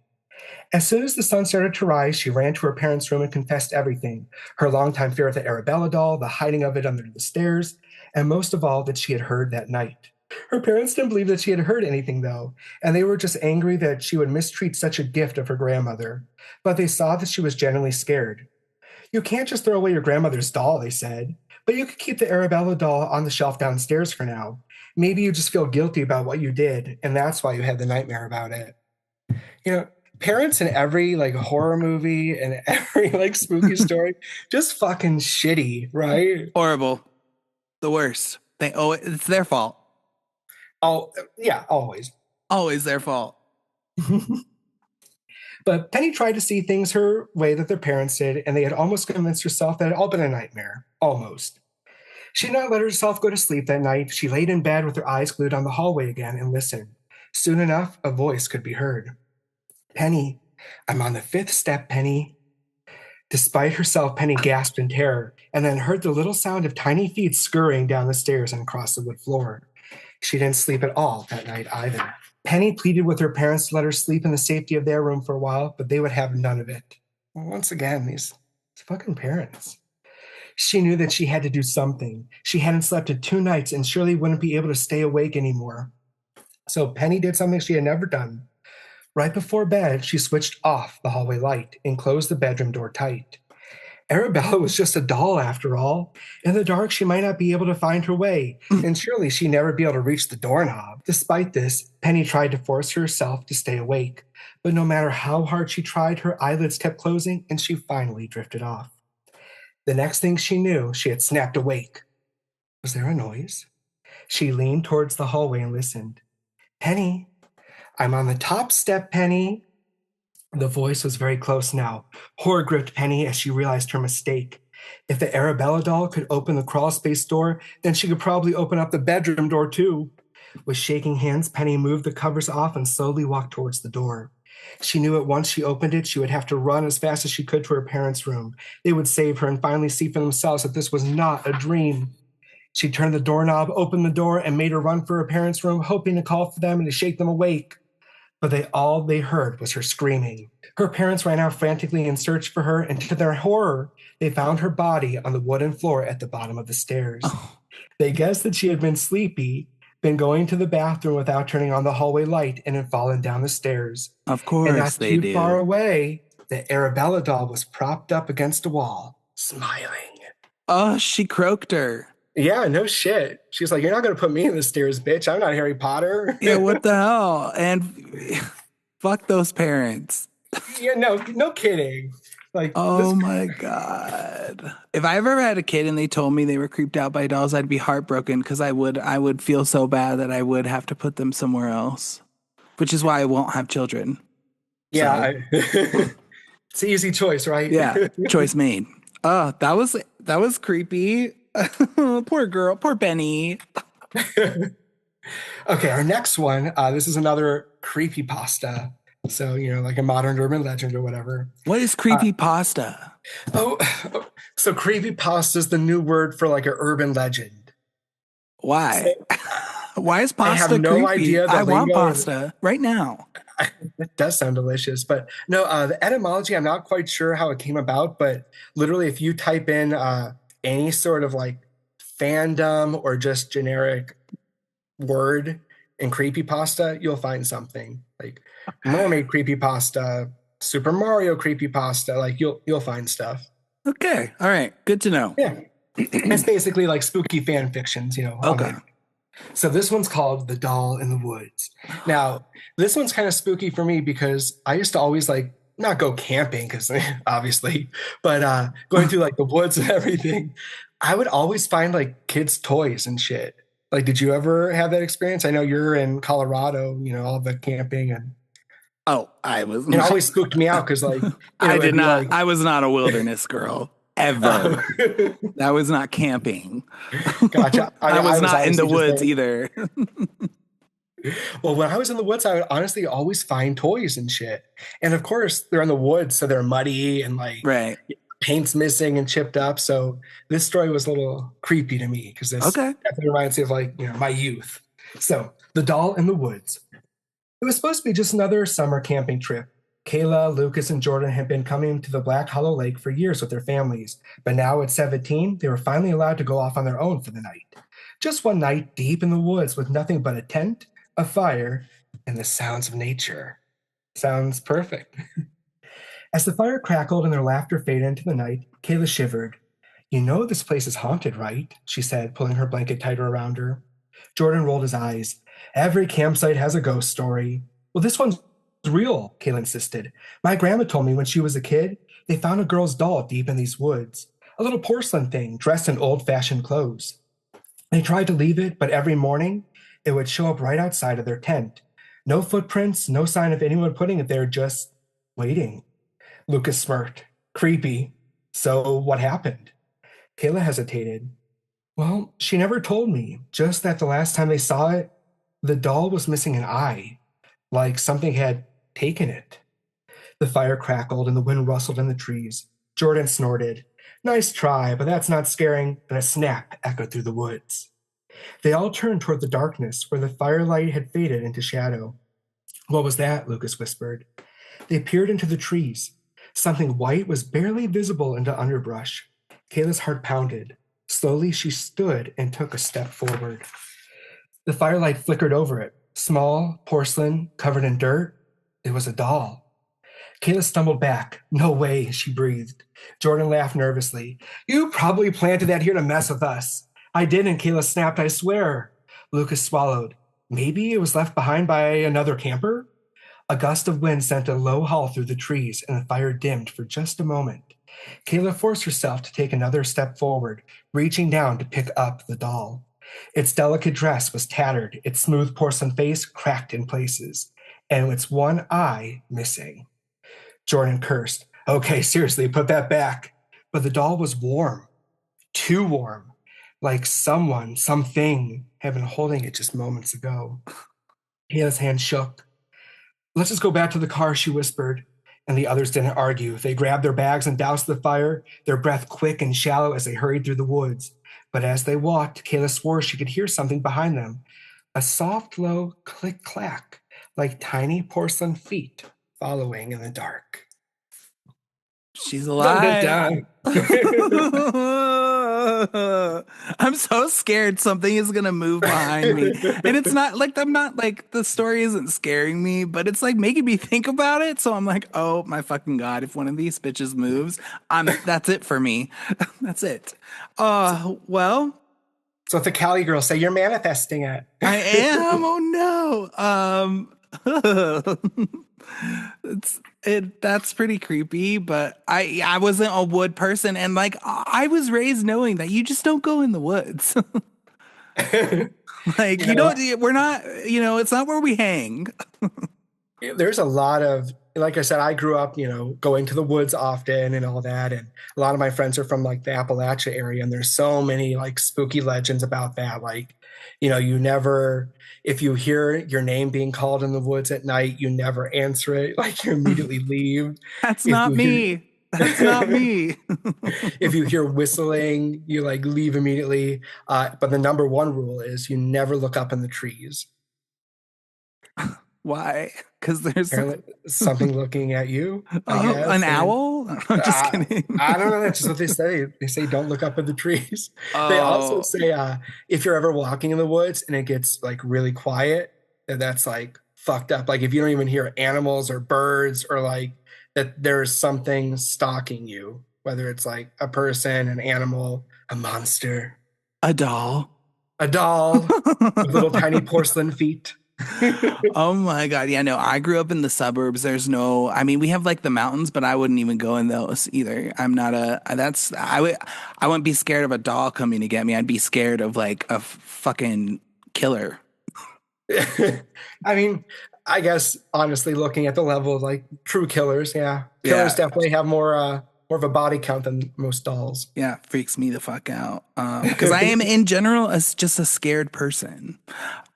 As soon as the sun started to rise, she ran to her parents' room and confessed everything: her longtime fear of the Arabella doll, the hiding of it under the stairs, and most of all, that she had heard that night. Her parents didn't believe that she had heard anything, though, and they were just angry that she would mistreat such a gift of her grandmother. But they saw that she was genuinely scared. "You can't just throw away your grandmother's doll," they said, "but you could keep the Arabella doll on the shelf downstairs for now. Maybe you just feel guilty about what you did, and that's why you had the nightmare about it." You know, parents in every like horror movie and every like spooky story, just fucking shitty, right? Horrible. The worst. It's their fault. Oh, yeah, always. Always their fault. But Penny tried to see things her way that their parents did, and they had almost convinced herself that it had all been a nightmare. Almost. She did not let herself go to sleep that night. She laid in bed with her eyes glued on the hallway again and listened. Soon enough, a voice could be heard. "Penny, I'm on the fifth step, Penny." Despite herself, Penny gasped in terror and then heard the little sound of tiny feet scurrying down the stairs and across the wood floor. She didn't sleep at all that night either. Penny pleaded with her parents to let her sleep in the safety of their room for a while, but they would have none of it. Once again, these fucking parents. She knew that she had to do something. She hadn't slept in 2 nights and surely wouldn't be able to stay awake anymore. So Penny did something she had never done. Right before bed, she switched off the hallway light and closed the bedroom door tight. Arabella was just a doll after all. In the dark, she might not be able to find her way, and surely she'd never be able to reach the doorknob. Despite this, Penny tried to force herself to stay awake, but no matter how hard she tried, her eyelids kept closing, and she finally drifted off. The next thing she knew, she had snapped awake. Was there a noise? She leaned towards the hallway and listened. "Penny, I'm on the top step, Penny." The voice was very close now. Horror gripped Penny as she realized her mistake. If the Arabella doll could open the crawl space door, then she could probably open up the bedroom door too. With shaking hands, Penny moved the covers off and slowly walked towards the door. She knew that once she opened it, she would have to run as fast as she could to her parents' room. They would save her and finally see for themselves that this was not a dream. She turned the doorknob, opened the door, and made a run for her parents' room, hoping to call for them and to shake them awake. But all they heard was her screaming. Her parents ran out frantically in search for her, and to their horror, they found her body on the wooden floor at the bottom of the stairs. Oh, They guessed that she had been sleepy, been going to the bathroom without turning on the hallway light, and had fallen down the stairs. of And course not they too far do. away, the Arabella doll was propped up against a wall, smiling. Oh, she croaked her. Yeah, no shit. She's like, "You're not going to put me in the stairs, bitch. I'm not Harry Potter." Yeah, what the hell? And fuck those parents. Yeah, no kidding. Like Oh this. my God. If I ever had a kid and they told me they were creeped out by dolls, I'd be heartbroken because I would feel so bad that I would have to put them somewhere else. Which is why I won't have children. Yeah, So it's an easy choice, right? yeah, choice made. Oh, that was creepy. Poor girl, poor Benny. Okay, our next one. This is another creepy pasta. So, like a modern urban legend or whatever. What is creepy pasta? Oh, so creepy pasta is the new word for like an urban legend. Why? So, Why is I have pasta no creepy? idea the I want lingo. pasta right now. It does sound delicious, but no, the etymology, I'm not quite sure how it came about, but literally, if you type in any sort of like fandom or just generic word in creepypasta, you'll find something like mermaid creepypasta, Super Mario creepypasta. Like you'll find stuff. Okay. All right. Good to know. Yeah, it's basically like spooky fan fictions, Okay. online. So this one's called The Doll in the Woods. Now, this one's kind of spooky for me because I used to always like not go camping because obviously, but going through like the woods and everything, I would always find like kids' toys and shit. Like, did you ever have that experience? I know you're in Colorado, all the camping and Oh, I was it not. always spooked me out because like, I it'd did be not. like, I was not a wilderness girl ever. That was not camping. gotcha. I I was was not in the honestly just woods there. either. Well, when I was in the woods, I would honestly always find toys and shit. And of course, they're in the woods, so they're muddy and like Right. paint's missing and chipped up. So this story was a little creepy to me because this Okay. definitely reminds me of like, my youth. So the doll in the woods. It was supposed to be just another summer camping trip. Kayla, Lucas, and Jordan had been coming to the Black Hollow Lake for years with their families, but now at 17, they were finally allowed to go off on their own for the night. Just one night deep in the woods with nothing but a tent, a fire, and the sounds of nature. Sounds perfect. As the fire crackled and their laughter faded into the night, Kayla shivered. "You know this place is haunted, right?" she said, pulling her blanket tighter around her. Jordan rolled his eyes. "Every campsite has a ghost story." "Well, this one's real," Kayla insisted. "My grandma told me when she was a kid, they found a girl's doll deep in these woods. A little porcelain thing dressed in old-fashioned clothes. They tried to leave it, but every morning it would show up right outside of their tent. No footprints, no sign of anyone putting it there, just waiting." Lucas smirked. "Creepy. So what happened?" Kayla hesitated. "Well, she never told me, just that the last time they saw it, the doll was missing an eye, like something had taken it." The fire crackled and the wind rustled in the trees. Jordan snorted. "Nice try, but that's not scaring," and a snap echoed through the woods. They all turned toward the darkness where the firelight had faded into shadow. "What was that?" Lucas whispered. They peered into the trees. Something white was barely visible in the underbrush. Kayla's heart pounded. Slowly, she stood and took a step forward. The firelight flickered over it. Small, porcelain, covered in dirt. It was a doll. Kayla stumbled back. "No way," she breathed. Jordan laughed nervously. "You probably planted that here to mess with us." "I didn't," Kayla snapped. "I swear." Lucas swallowed. "Maybe it was left behind by another camper?" A gust of wind sent a low howl through the trees, and the fire dimmed for just a moment. Kayla forced herself to take another step forward, reaching down to pick up the doll. Its delicate dress was tattered, its smooth porcelain face cracked in places, and its one eye missing. Jordan cursed. "Okay, seriously, put that back." But the doll was warm, too warm, like someone, something had been holding it just moments ago. Kayla's hand shook. "Let's just go back to the car," she whispered, And the others didn't argue. They grabbed their bags and doused the fire, their breath quick and shallow as they hurried through the woods. But as they walked, Kayla swore she could hear something behind them, a soft, low click clack, like tiny porcelain feet following in the dark. She's Dun, dun, alive. dun. I'm so scared something is gonna move behind me. And it's not like I'm not like the story isn't scaring me, but it's like making me think about it. So I'm like, oh my fucking God, if one of these bitches moves, that's it for me. That's it. Well, So if the Cali girls say you're manifesting it. I am. Oh no. That's pretty creepy, but I wasn't a wood person, and like I was raised knowing that you just don't go in the woods. Like you don't, we're not, it's not where we hang. There's a lot of, like I said, I grew up, going to the woods often and all that. And a lot of my friends are from like the Appalachia area. And there's so many like spooky legends about that. Like, you never, if you hear your name being called in the woods at night, you never answer it. Like you immediately leave. That's If not you me. hear, That's not me. if you hear whistling, you like leave immediately. But the number one rule is you never look up in the trees. Why? Because there's Apparently something looking at you, I guess. an owl. I'm just kidding. I don't know. That's just what they say. They say don't look up at the trees. They also Oh, say if you're ever walking in the woods and it gets like really quiet, that's like fucked up. Like if you don't even hear animals or birds or like that there's something stalking you, whether it's like a person, an animal, a monster, a doll. a doll with little tiny porcelain feet. Oh my God. Yeah, no, I grew up in the suburbs. I mean, we have like the mountains, but I wouldn't even go in those either. I wouldn't be scared of a doll coming to get me. I'd be scared of like a fucking killer. I mean, I guess honestly, looking at the level of like true killers, yeah, killers Yeah. definitely have more of a body count than most dolls. Yeah, freaks me the fuck out. Because I am in general just a scared person.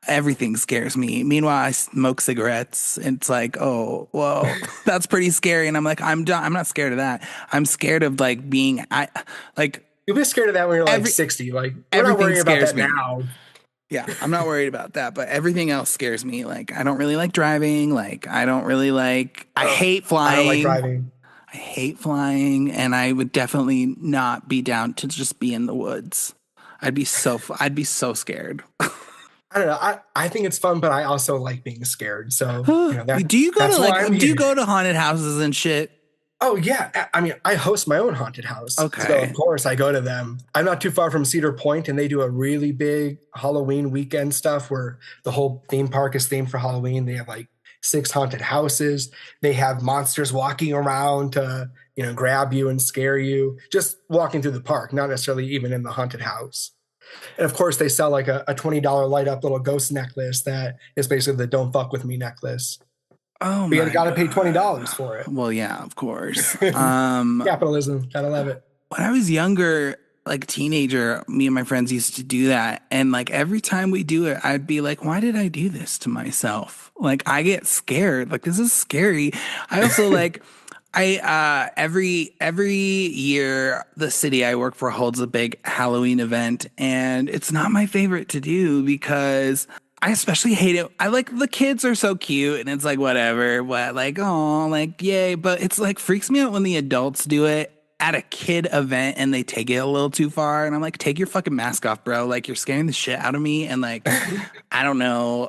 Everything scares me. Meanwhile, I smoke cigarettes. And it's like, oh, well, that's pretty scary. And I'm like, I'm done. I'm not scared of that. I'm scared of like being, like You'll be scared of that when you're like 60. Like we're not everything worrying about scares that me. now. Yeah, I'm not worried about that, but everything else scares me. Like, I don't really like driving. Like, I don't really like, I hate I don't like flying. driving. I hate flying, and I would definitely not be down to just be in the woods. I'd be so scared. I don't know. I think it's fun, but I also like being scared. So Do you go that's to why I'm do you here. go to haunted houses and shit? Oh yeah, I mean, I host my own haunted house, so Okay. of course I go to them. I'm not too far from Cedar Point, and they do a really big Halloween weekend stuff where the whole theme park is themed for Halloween. They have like 6 haunted houses. They have monsters walking around to grab you and scare you, just walking through the park, not necessarily even in the haunted house. And of course, they sell like a $20 light up little ghost necklace that is basically the "Don't fuck with me" necklace. Oh But you my got to pay God. $20 for it. Well, yeah, of course. Capitalism, gotta love it. When I was younger, like teenager, me and my friends used to do that. And like every time we do it, I'd be like, why did I do this to myself? Like I get scared. Like this is scary. I also like every year the city I work for holds a big Halloween event, and it's not my favorite to do because I especially hate it. I like the kids are so cute and it's like whatever, what like oh like yay, but it's like freaks me out when the adults do it at a kid event and they take it a little too far, and I'm like, take your fucking mask off, bro. Like you're scaring the shit out of me, and like I don't know.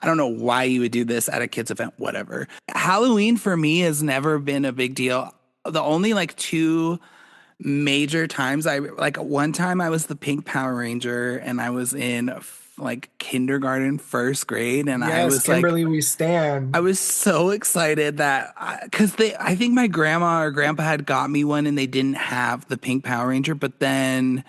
I don't know why you would do this at a kid's event, whatever. Halloween for me has never been a big deal. The only like two major times I like one time I was the pink Power Ranger and I was in like kindergarten, first grade, and I Yes, was like, Kimberly, we stand. I was so excited that I think my grandma or grandpa had got me one and they didn't have the pink Power Ranger, but then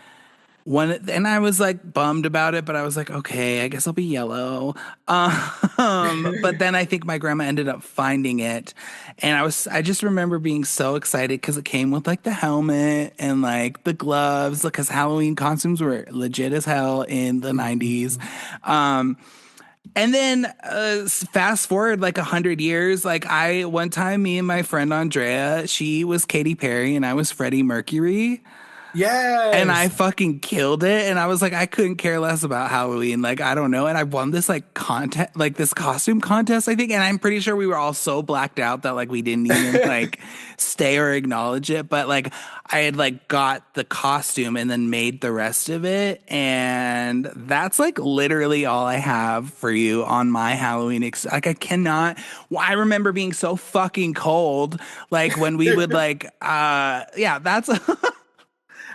one, and I was like bummed about it, but I was like, okay, I guess I'll be yellow. But then I think my grandma ended up finding it, and I just remember being so excited because it came with like the helmet and like the gloves, because Halloween costumes were legit as hell in the 90s. Um, And then fast forward like 100 years, like one time, me and my friend Andrea, she was Katy Perry and I was Freddie Mercury. And I Yes. fucking killed it. And I was like, I couldn't care less about Halloween. Like, I don't know. And I won this like contest, like this costume contest, I think. And I'm pretty sure we were all so blacked out that like we didn't even like stay or acknowledge it. But like, I had like got the costume and then made the rest of it. And that's like literally all I have for you on my Halloween. Like, I cannot. Well, I remember being so fucking cold. Like, when we would like, yeah, that's.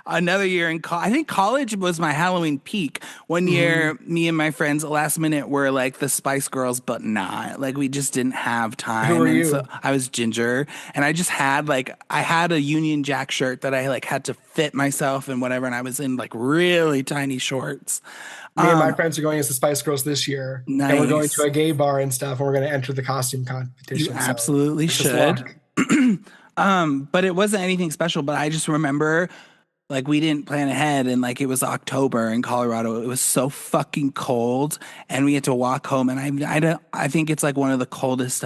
Another year in I think college was my Halloween peak. One Mhm. year, me and my friends last minute were like the Spice Girls, but not. Like we just didn't have Who time. are And so you? I was Ginger and I just had like I had a Union Jack shirt that I like had to fit myself and whatever, and I was in like really tiny shorts. Me and my friends are going as the Spice Girls this year, and we're going to Nice. a gay bar and stuff, and we're going to enter the costume You competition. So absolutely wish us should. luck. But it wasn't anything special, but I just remember like we didn't plan ahead and like it was October in Colorado. It was so fucking cold and we had to walk home and I think it's like one of the coldest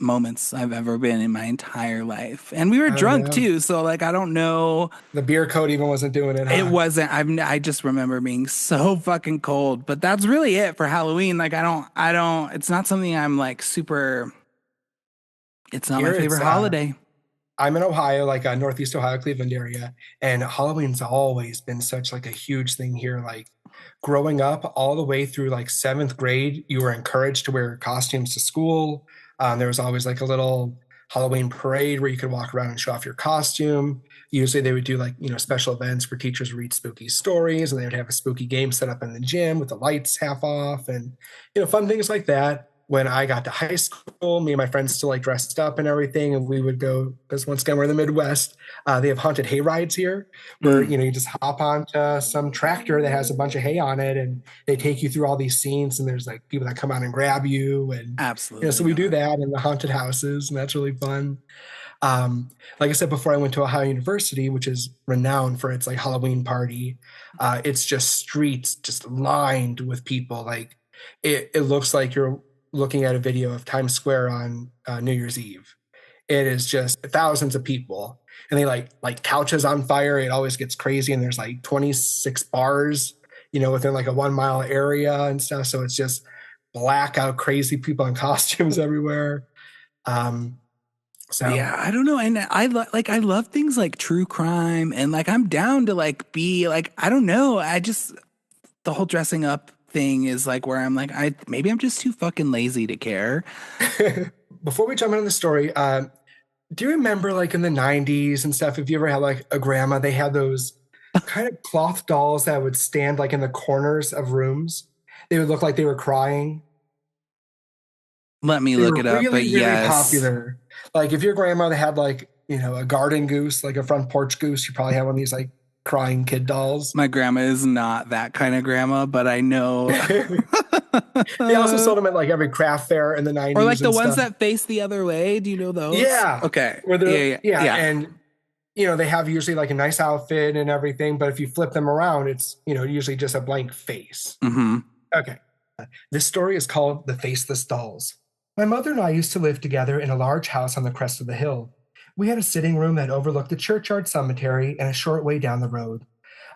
moments I've ever been in my entire life. And we were Oh drunk yeah, too, so like I don't know. the beer code even wasn't doing it, It huh? wasn't I just remember being so fucking cold, but that's really it for Halloween. Like I don't it's not something I'm like super it's not my Here it's favorite holiday. I'm in Ohio, like Northeast Ohio, Cleveland area, and Halloween's always been such like a huge thing here. Like growing up, all the way through like seventh grade, you were encouraged to wear costumes to school. There was always like a little Halloween parade where you could walk around and show off your costume. Usually, they would do like special events where teachers would read spooky stories, and they would have a spooky game set up in the gym with the lights half off, and fun things like that. When I got to high school, me and my friends still like dressed up and everything, and we would go because once again we're in the Midwest. They have haunted hay rides here, where Mm, you just hop onto some tractor that has a bunch of hay on it, and they take you through all these scenes. And there's like people that come out and grab you, and so absolutely we do not. that in the haunted houses, and that's really fun. Um, like I said before, I went to Ohio University, which is renowned for its like Halloween party. It's just streets just lined with people. Like it looks like you're looking at a video of Times Square on New Year's Eve. It is just thousands of people, and they like couches on fire. It always gets crazy, and there's like 26 bars, within like a 1 mile area and stuff. So it's just blackout crazy people in costumes everywhere. Um, so Yeah, I don't know. And like I love things like true crime and like I'm down to like be like I don't know. I just the whole dressing up thing is like where I'm like I maybe I'm just too fucking lazy to care. before we jump into the story, do you remember like in the 90s and stuff, if you ever had like a grandma, they had those kind of cloth dolls that would stand like in the corners of rooms. They would look like they were crying. Let me They look were it up, but really, really yes. popular. Like if your grandmother had like, a garden goose, like a front porch goose, you probably had one of these like crying kid dolls. My grandma is not that kind of grandma, but I know They also sold them at like every craft fair in the or like 90s the and ones stuff. that face the other way. Do you know those? Yeah. Okay. Where Yeah, they're, yeah, yeah. yeah. And they have usually like a nice outfit and everything, but if you flip them around, it's, usually just a blank face. Mm-hmm. Okay. This story is called The Faceless Dolls. My mother and I used to live together in a large house on the crest of the hill. We had a sitting room that overlooked the churchyard cemetery and a short way down the road.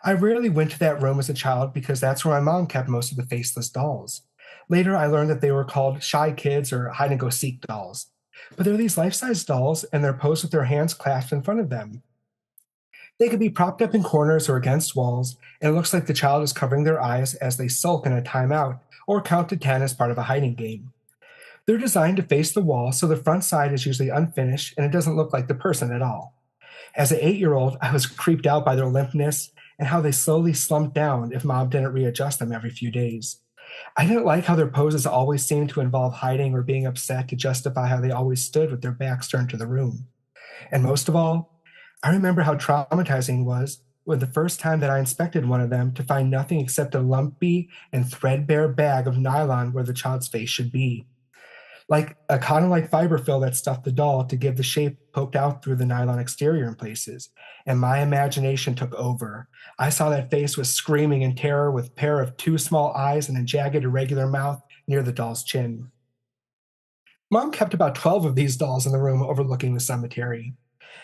I rarely went to that room as a child because that's where my mom kept most of the faceless dolls. Later, I learned that they were called shy kids or hide and go seek dolls. But they're these life size dolls and they're posed with their hands clasped in front of them. They could be propped up in corners or against walls, and it looks like the child is covering their eyes as they sulk in a timeout or count to 10 as part of a hiding game. They're designed to face the wall, so the front side is usually unfinished and it doesn't look like the person at all. As an 8-year-old, I was creeped out by their limpness and how they slowly slumped down if mom didn't readjust them every few days. I didn't like how their poses always seemed to involve hiding or being upset to justify how they always stood with their backs turned to the room. And most of all, I remember how traumatizing it was when the first time that I inspected one of them to find nothing except a lumpy and threadbare bag of nylon where the child's face should be. Like a cotton like fiber fill that stuffed the doll to give the shape poked out through the nylon exterior in places. And my imagination took over. I saw that face was screaming in terror with a pair of two small eyes and a jagged, irregular mouth near the doll's chin. Mom kept about 12 of these dolls in the room overlooking the cemetery.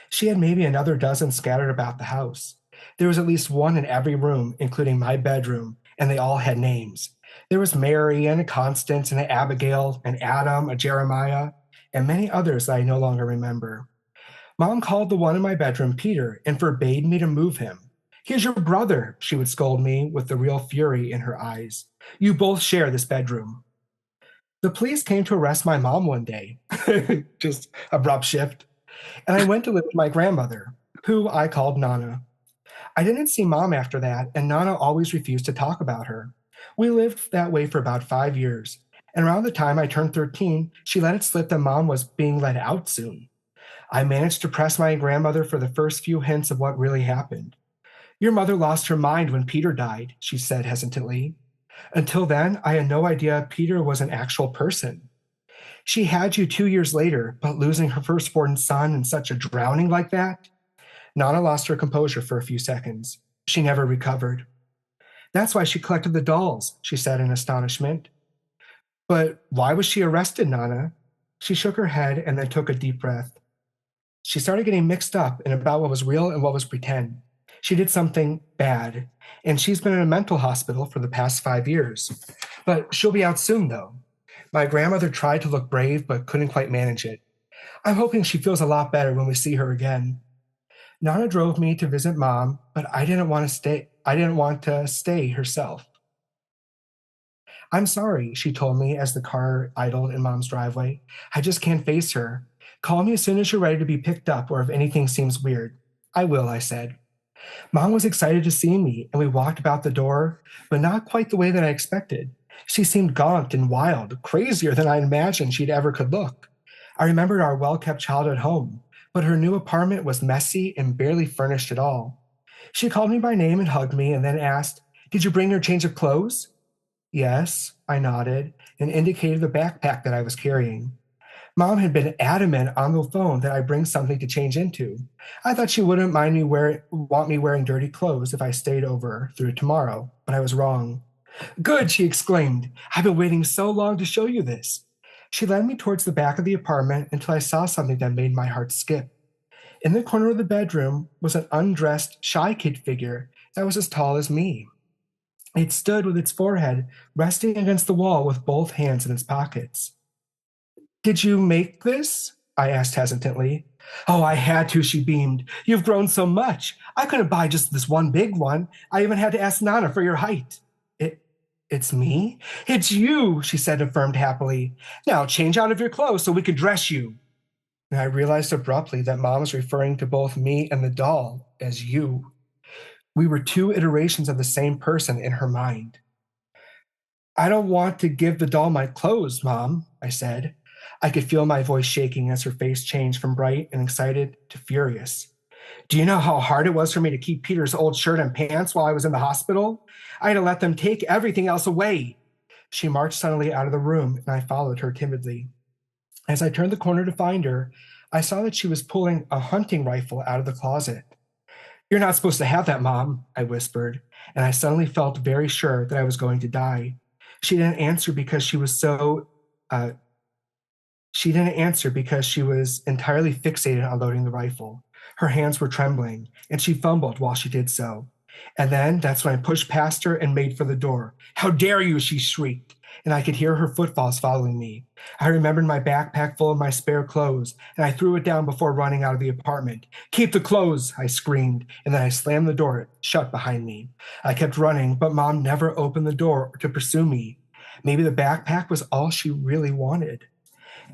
She had maybe another dozen scattered about the house. There was at least one in every room, including my bedroom, and they all had names. There was Mary and a Constance and an Abigail, an Adam, a Jeremiah, and many others that I no longer remember. Mom called the one in my bedroom Peter and forbade me to move him. He's your brother, she would scold me with the real fury in her eyes. You both share this bedroom. The police came to arrest my mom one day. Just abrupt shift. And I went to live with my grandmother, who I called Nana. I didn't see mom after that, and Nana always refused to talk about her. We lived that way for about 5 years. And around the time I turned 13, she let it slip that mom was being let out soon. I managed to press my grandmother for the first few hints of what really happened. Your mother lost her mind when Peter died, she said hesitantly. Until then, I had no idea Peter was an actual person. She had you 2 years later, but losing her firstborn son in such a drowning like that? Nana lost her composure for a few seconds. She never recovered. That's why she collected the dolls, she said in astonishment. But why was she arrested, Nana? She shook her head and then took a deep breath. She started getting mixed up in about what was real and what was pretend. She did something bad, and she's been in a mental hospital for the past 5 years. But she'll be out soon, though. My grandmother tried to look brave, but couldn't quite manage it. I'm hoping she feels a lot better when we see her again. Nana drove me to visit mom, but I didn't want to stay. I didn't want to stay herself. I'm sorry, she told me as the car idled in mom's driveway. I just can't face her. Call me as soon as you're ready to be picked up or if anything seems weird. I will, I said. Mom was excited to see me, and we walked about the door, but not quite the way that I expected. She seemed gaunt and wild, crazier than I imagined she'd ever could look. I remembered our well-kept childhood home, but her new apartment was messy and barely furnished at all. She called me by name and hugged me and then asked, "Did you bring your change of clothes?" Yes, I nodded and indicated the backpack that I was carrying. Mom had been adamant on the phone that I bring something to change into. I thought she wouldn't want me wearing dirty clothes if I stayed over through tomorrow, but I was wrong. Good, she exclaimed. I've been waiting so long to show you this. She led me towards the back of the apartment until I saw something that made my heart skip. In the corner of the bedroom was an undressed, shy kid figure that was as tall as me. It stood with its forehead resting against the wall with both hands in its pockets. Did you make this? I asked hesitantly. Oh, I had to, she beamed. You've grown so much. I couldn't buy just this one big one. I even had to ask Nana for your height. It's me? It's you, she said, affirmed happily. Now change out of your clothes so we could dress you. And I realized abruptly that Mom was referring to both me and the doll as you. We were two iterations of the same person in her mind. I don't want to give the doll my clothes, Mom, I said. I could feel my voice shaking as her face changed from bright and excited to furious. Do you know how hard it was for me to keep Peter's old shirt and pants while I was in the hospital? I had to let them take everything else away. She marched suddenly out of the room, and I followed her timidly. As I turned the corner to find her, I saw that she was pulling a hunting rifle out of the closet. You're not supposed to have that, Mom, I whispered, and I suddenly felt very sure that I was going to die. She didn't answer because she was entirely fixated on loading the rifle. Her hands were trembling, and she fumbled while she did so. And then that's when I pushed past her and made for the door. How dare you, she shrieked, and I could hear her footfalls following me. I remembered my backpack full of my spare clothes, and I threw it down before running out of the apartment. Keep the clothes, I screamed, and then I slammed the door shut behind me. I kept running, but Mom never opened the door to pursue me. Maybe the backpack was all she really wanted.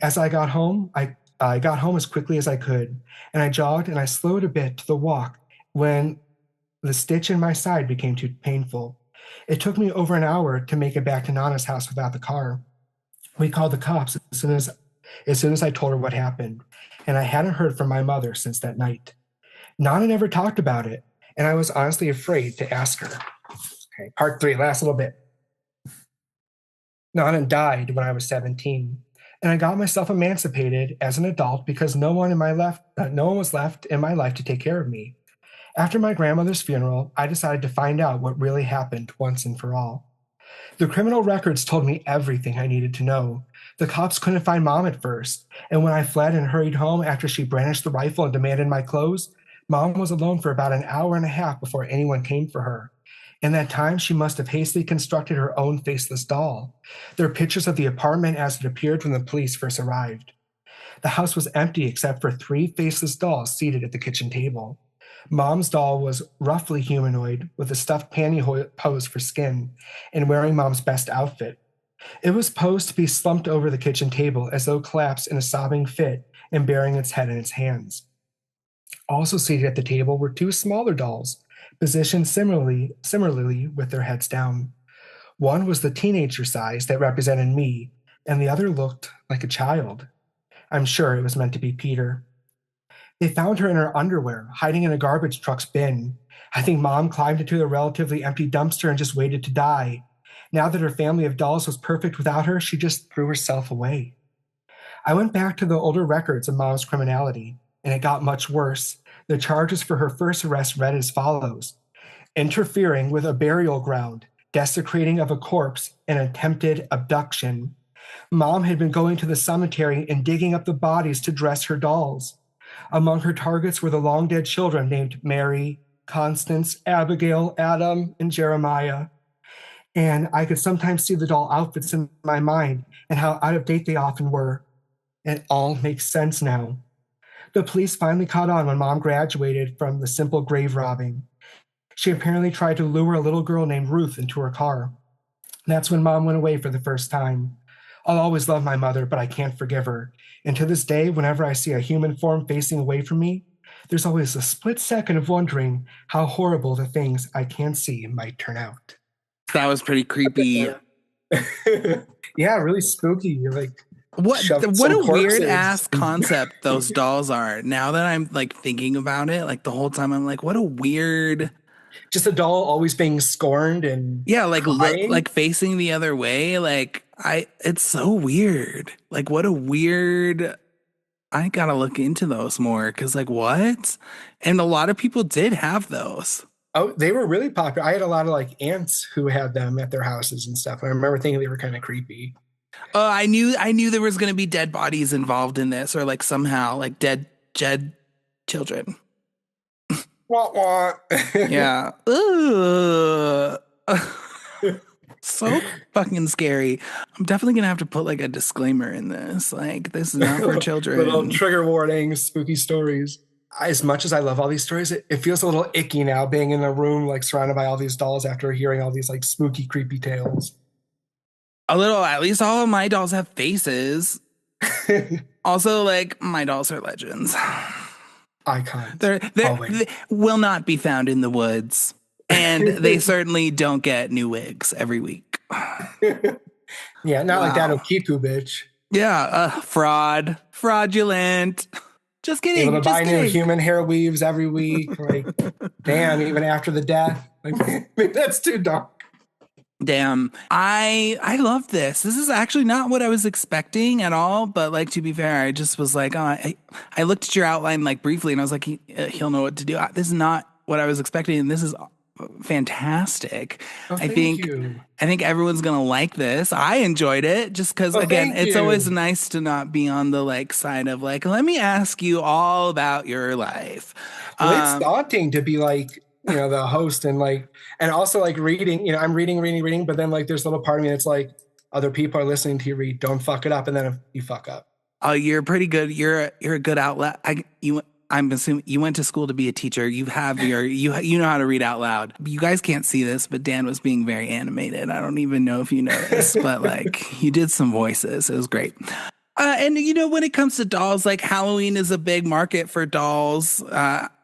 As I got home, I got home as quickly as I could, and I jogged and I slowed a bit to the walk when the stitch in my side became too painful. It took me over an hour to make it back to Nana's house without the car. We called the cops as soon as I told her what happened, and I hadn't heard from my mother since that night. Nana never talked about it, and I was honestly afraid to ask her. Okay, part 3, last little bit. Nana died when I was 17. And I got myself emancipated as an adult because no one was left in my life to take care of me. After my grandmother's funeral, I decided to find out what really happened once and for all. The criminal records told me everything I needed to know. The cops couldn't find Mom at first, and when I fled and hurried home after she brandished the rifle and demanded my clothes, Mom was alone for about an hour and a half before anyone came for her. In that time, she must have hastily constructed her own faceless doll. There are pictures of the apartment as it appeared when the police first arrived. The house was empty except for 3 faceless dolls seated at the kitchen table. Mom's doll was roughly humanoid with a stuffed pantyhose for skin and wearing Mom's best outfit. It was posed to be slumped over the kitchen table as though collapsed in a sobbing fit and burying its head in its hands. Also seated at the table were 2 smaller dolls, positioned similarly with their heads down. One was the teenager size that represented me, and the other looked like a child. I'm sure it was meant to be Peter. They found her in her underwear, hiding in a garbage truck's bin. I think Mom climbed into the relatively empty dumpster and just waited to die. Now that her family of dolls was perfect without her, she just threw herself away. I went back to the older records of Mom's criminality, and it got much worse. The charges for her first arrest read as follows: interfering with a burial ground, desecrating of a corpse, and attempted abduction. Mom had been going to the cemetery and digging up the bodies to dress her dolls. Among her targets were the long dead children named Mary, Constance, Abigail, Adam, and Jeremiah. And I could sometimes see the doll outfits in my mind and how out of date they often were. It all makes sense now. The police finally caught on when Mom graduated from the simple grave robbing. She apparently tried to lure a little girl named Ruth into her car. That's when Mom went away for the first time. I'll always love my mother, but I can't forgive her. And to this day, whenever I see a human form facing away from me, there's always a split second of wondering how horrible the things I can't see might turn out. That was pretty creepy. Yeah, really spooky. You're like, what a weird ass concept those dolls are. Now that I'm like thinking about it, like the whole time I'm like, what a weird. Just a doll always being scorned and like facing the other way. Like it's so weird. Like what a weird. I gotta look into those more because like what? And a lot of people did have those. Oh, they were really popular. I had a lot of like aunts who had them at their houses and stuff. I remember thinking they were kind of creepy. I knew there was gonna be dead bodies involved in this, or like somehow like dead children. Wah, wah. Yeah. So fucking scary. I'm definitely gonna have to put like a disclaimer in this. Like, this is not for children. Little trigger warnings, spooky stories. As much as I love all these stories, it feels a little icky now being in a room like surrounded by all these dolls after hearing all these like spooky, creepy tales. A little, at least all of my dolls have faces. Also, like, my dolls are legends. Icons. They will not be found in the woods. And they certainly don't get new wigs every week. Yeah, not like that Okipu bitch. Yeah, fraudulent. Just kidding. Able to buy new human hair weaves every week. Like, damn, even after the death. Like, that's too dark. Damn. I love this. This is actually not what I was expecting at all. But like, to be fair, I just was like, oh, I looked at your outline like briefly and I was like, he'll know what to do. This is not what I was expecting. And this is fantastic. Oh, I think everyone's gonna like this. I enjoyed it just because again, it's always nice to not be on the like side of like, let me ask you all about your life. Well, it's daunting to be like, you know, the host and like, and also like reading, you know, I'm reading, but then like there's a little part of me that's like, other people are listening to you read, don't fuck it up, and then if you fuck up. Oh, you're pretty good. You're a good outlet. I'm assuming you went to school to be a teacher. You have you know how to read out loud. You guys can't see this, but Dan was being very animated. I don't even know if you noticed, but like you did some voices. It was great. And you know, when it comes to dolls, like Halloween is a big market for dolls.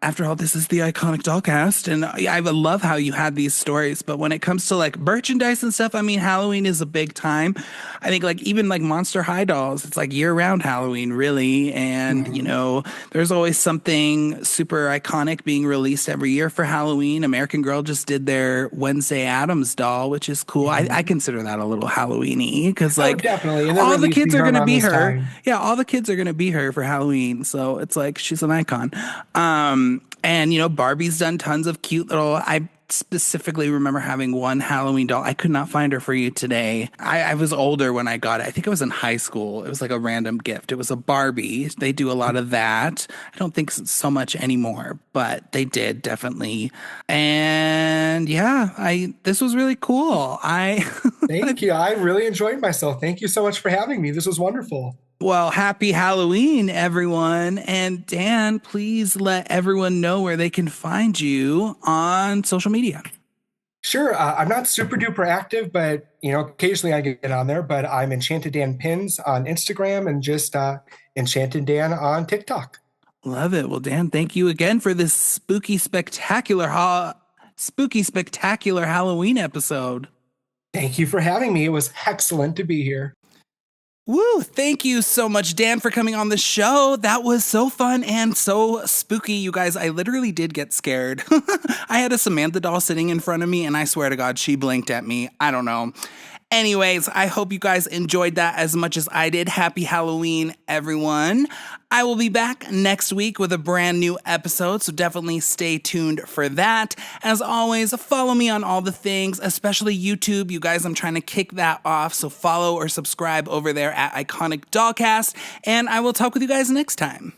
After all, this is the Iconic Dollcast, and I love how you had these stories. But when it comes to like merchandise and stuff, I mean, Halloween is a big time. I think like even like Monster High dolls, it's like year-round Halloween, really. And you know, there's always something super iconic being released every year for Halloween. American Girl just did their Wednesday Addams doll, which is cool. I consider that a little Halloween-y because like definitely. All the kids are going to be her. Yeah, all the kids are going to be her for Halloween. So it's like she's an icon. And, you know, Barbie's done tons of cute little, specifically remember having one Halloween doll. I could not find her for you today. I was older when I got it. I think I was in high school. It was like a random gift. It was a Barbie. They do a lot of that. I don't think so much anymore, but they did definitely. And yeah, this was really cool. Thank you. I really enjoyed myself. Thank you so much for having me. This was wonderful. Well, happy Halloween, everyone. And Dan, please let everyone know where they can find you on social media. Sure. I'm not super duper active, but occasionally I get on there. But I'm Enchanted Dan Pins on Instagram and just Enchanted Dan on TikTok. Love it. Well, Dan, thank you again for this spooky spectacular Halloween episode. Thank you for having me. It was excellent to be here. Woo! Thank you so much, Dan, for coming on the show. That was so fun and so spooky, you guys. I literally did get scared. I had a Samantha doll sitting in front of me, and I swear to God, she blinked at me. I don't know. Anyways, I hope you guys enjoyed that as much as I did. Happy Halloween, everyone. I will be back next week with a brand new episode, so definitely stay tuned for that. As always, follow me on all the things, especially YouTube. You guys, I'm trying to kick that off, so follow or subscribe over there at iconicdollcast, and I will talk with you guys next time.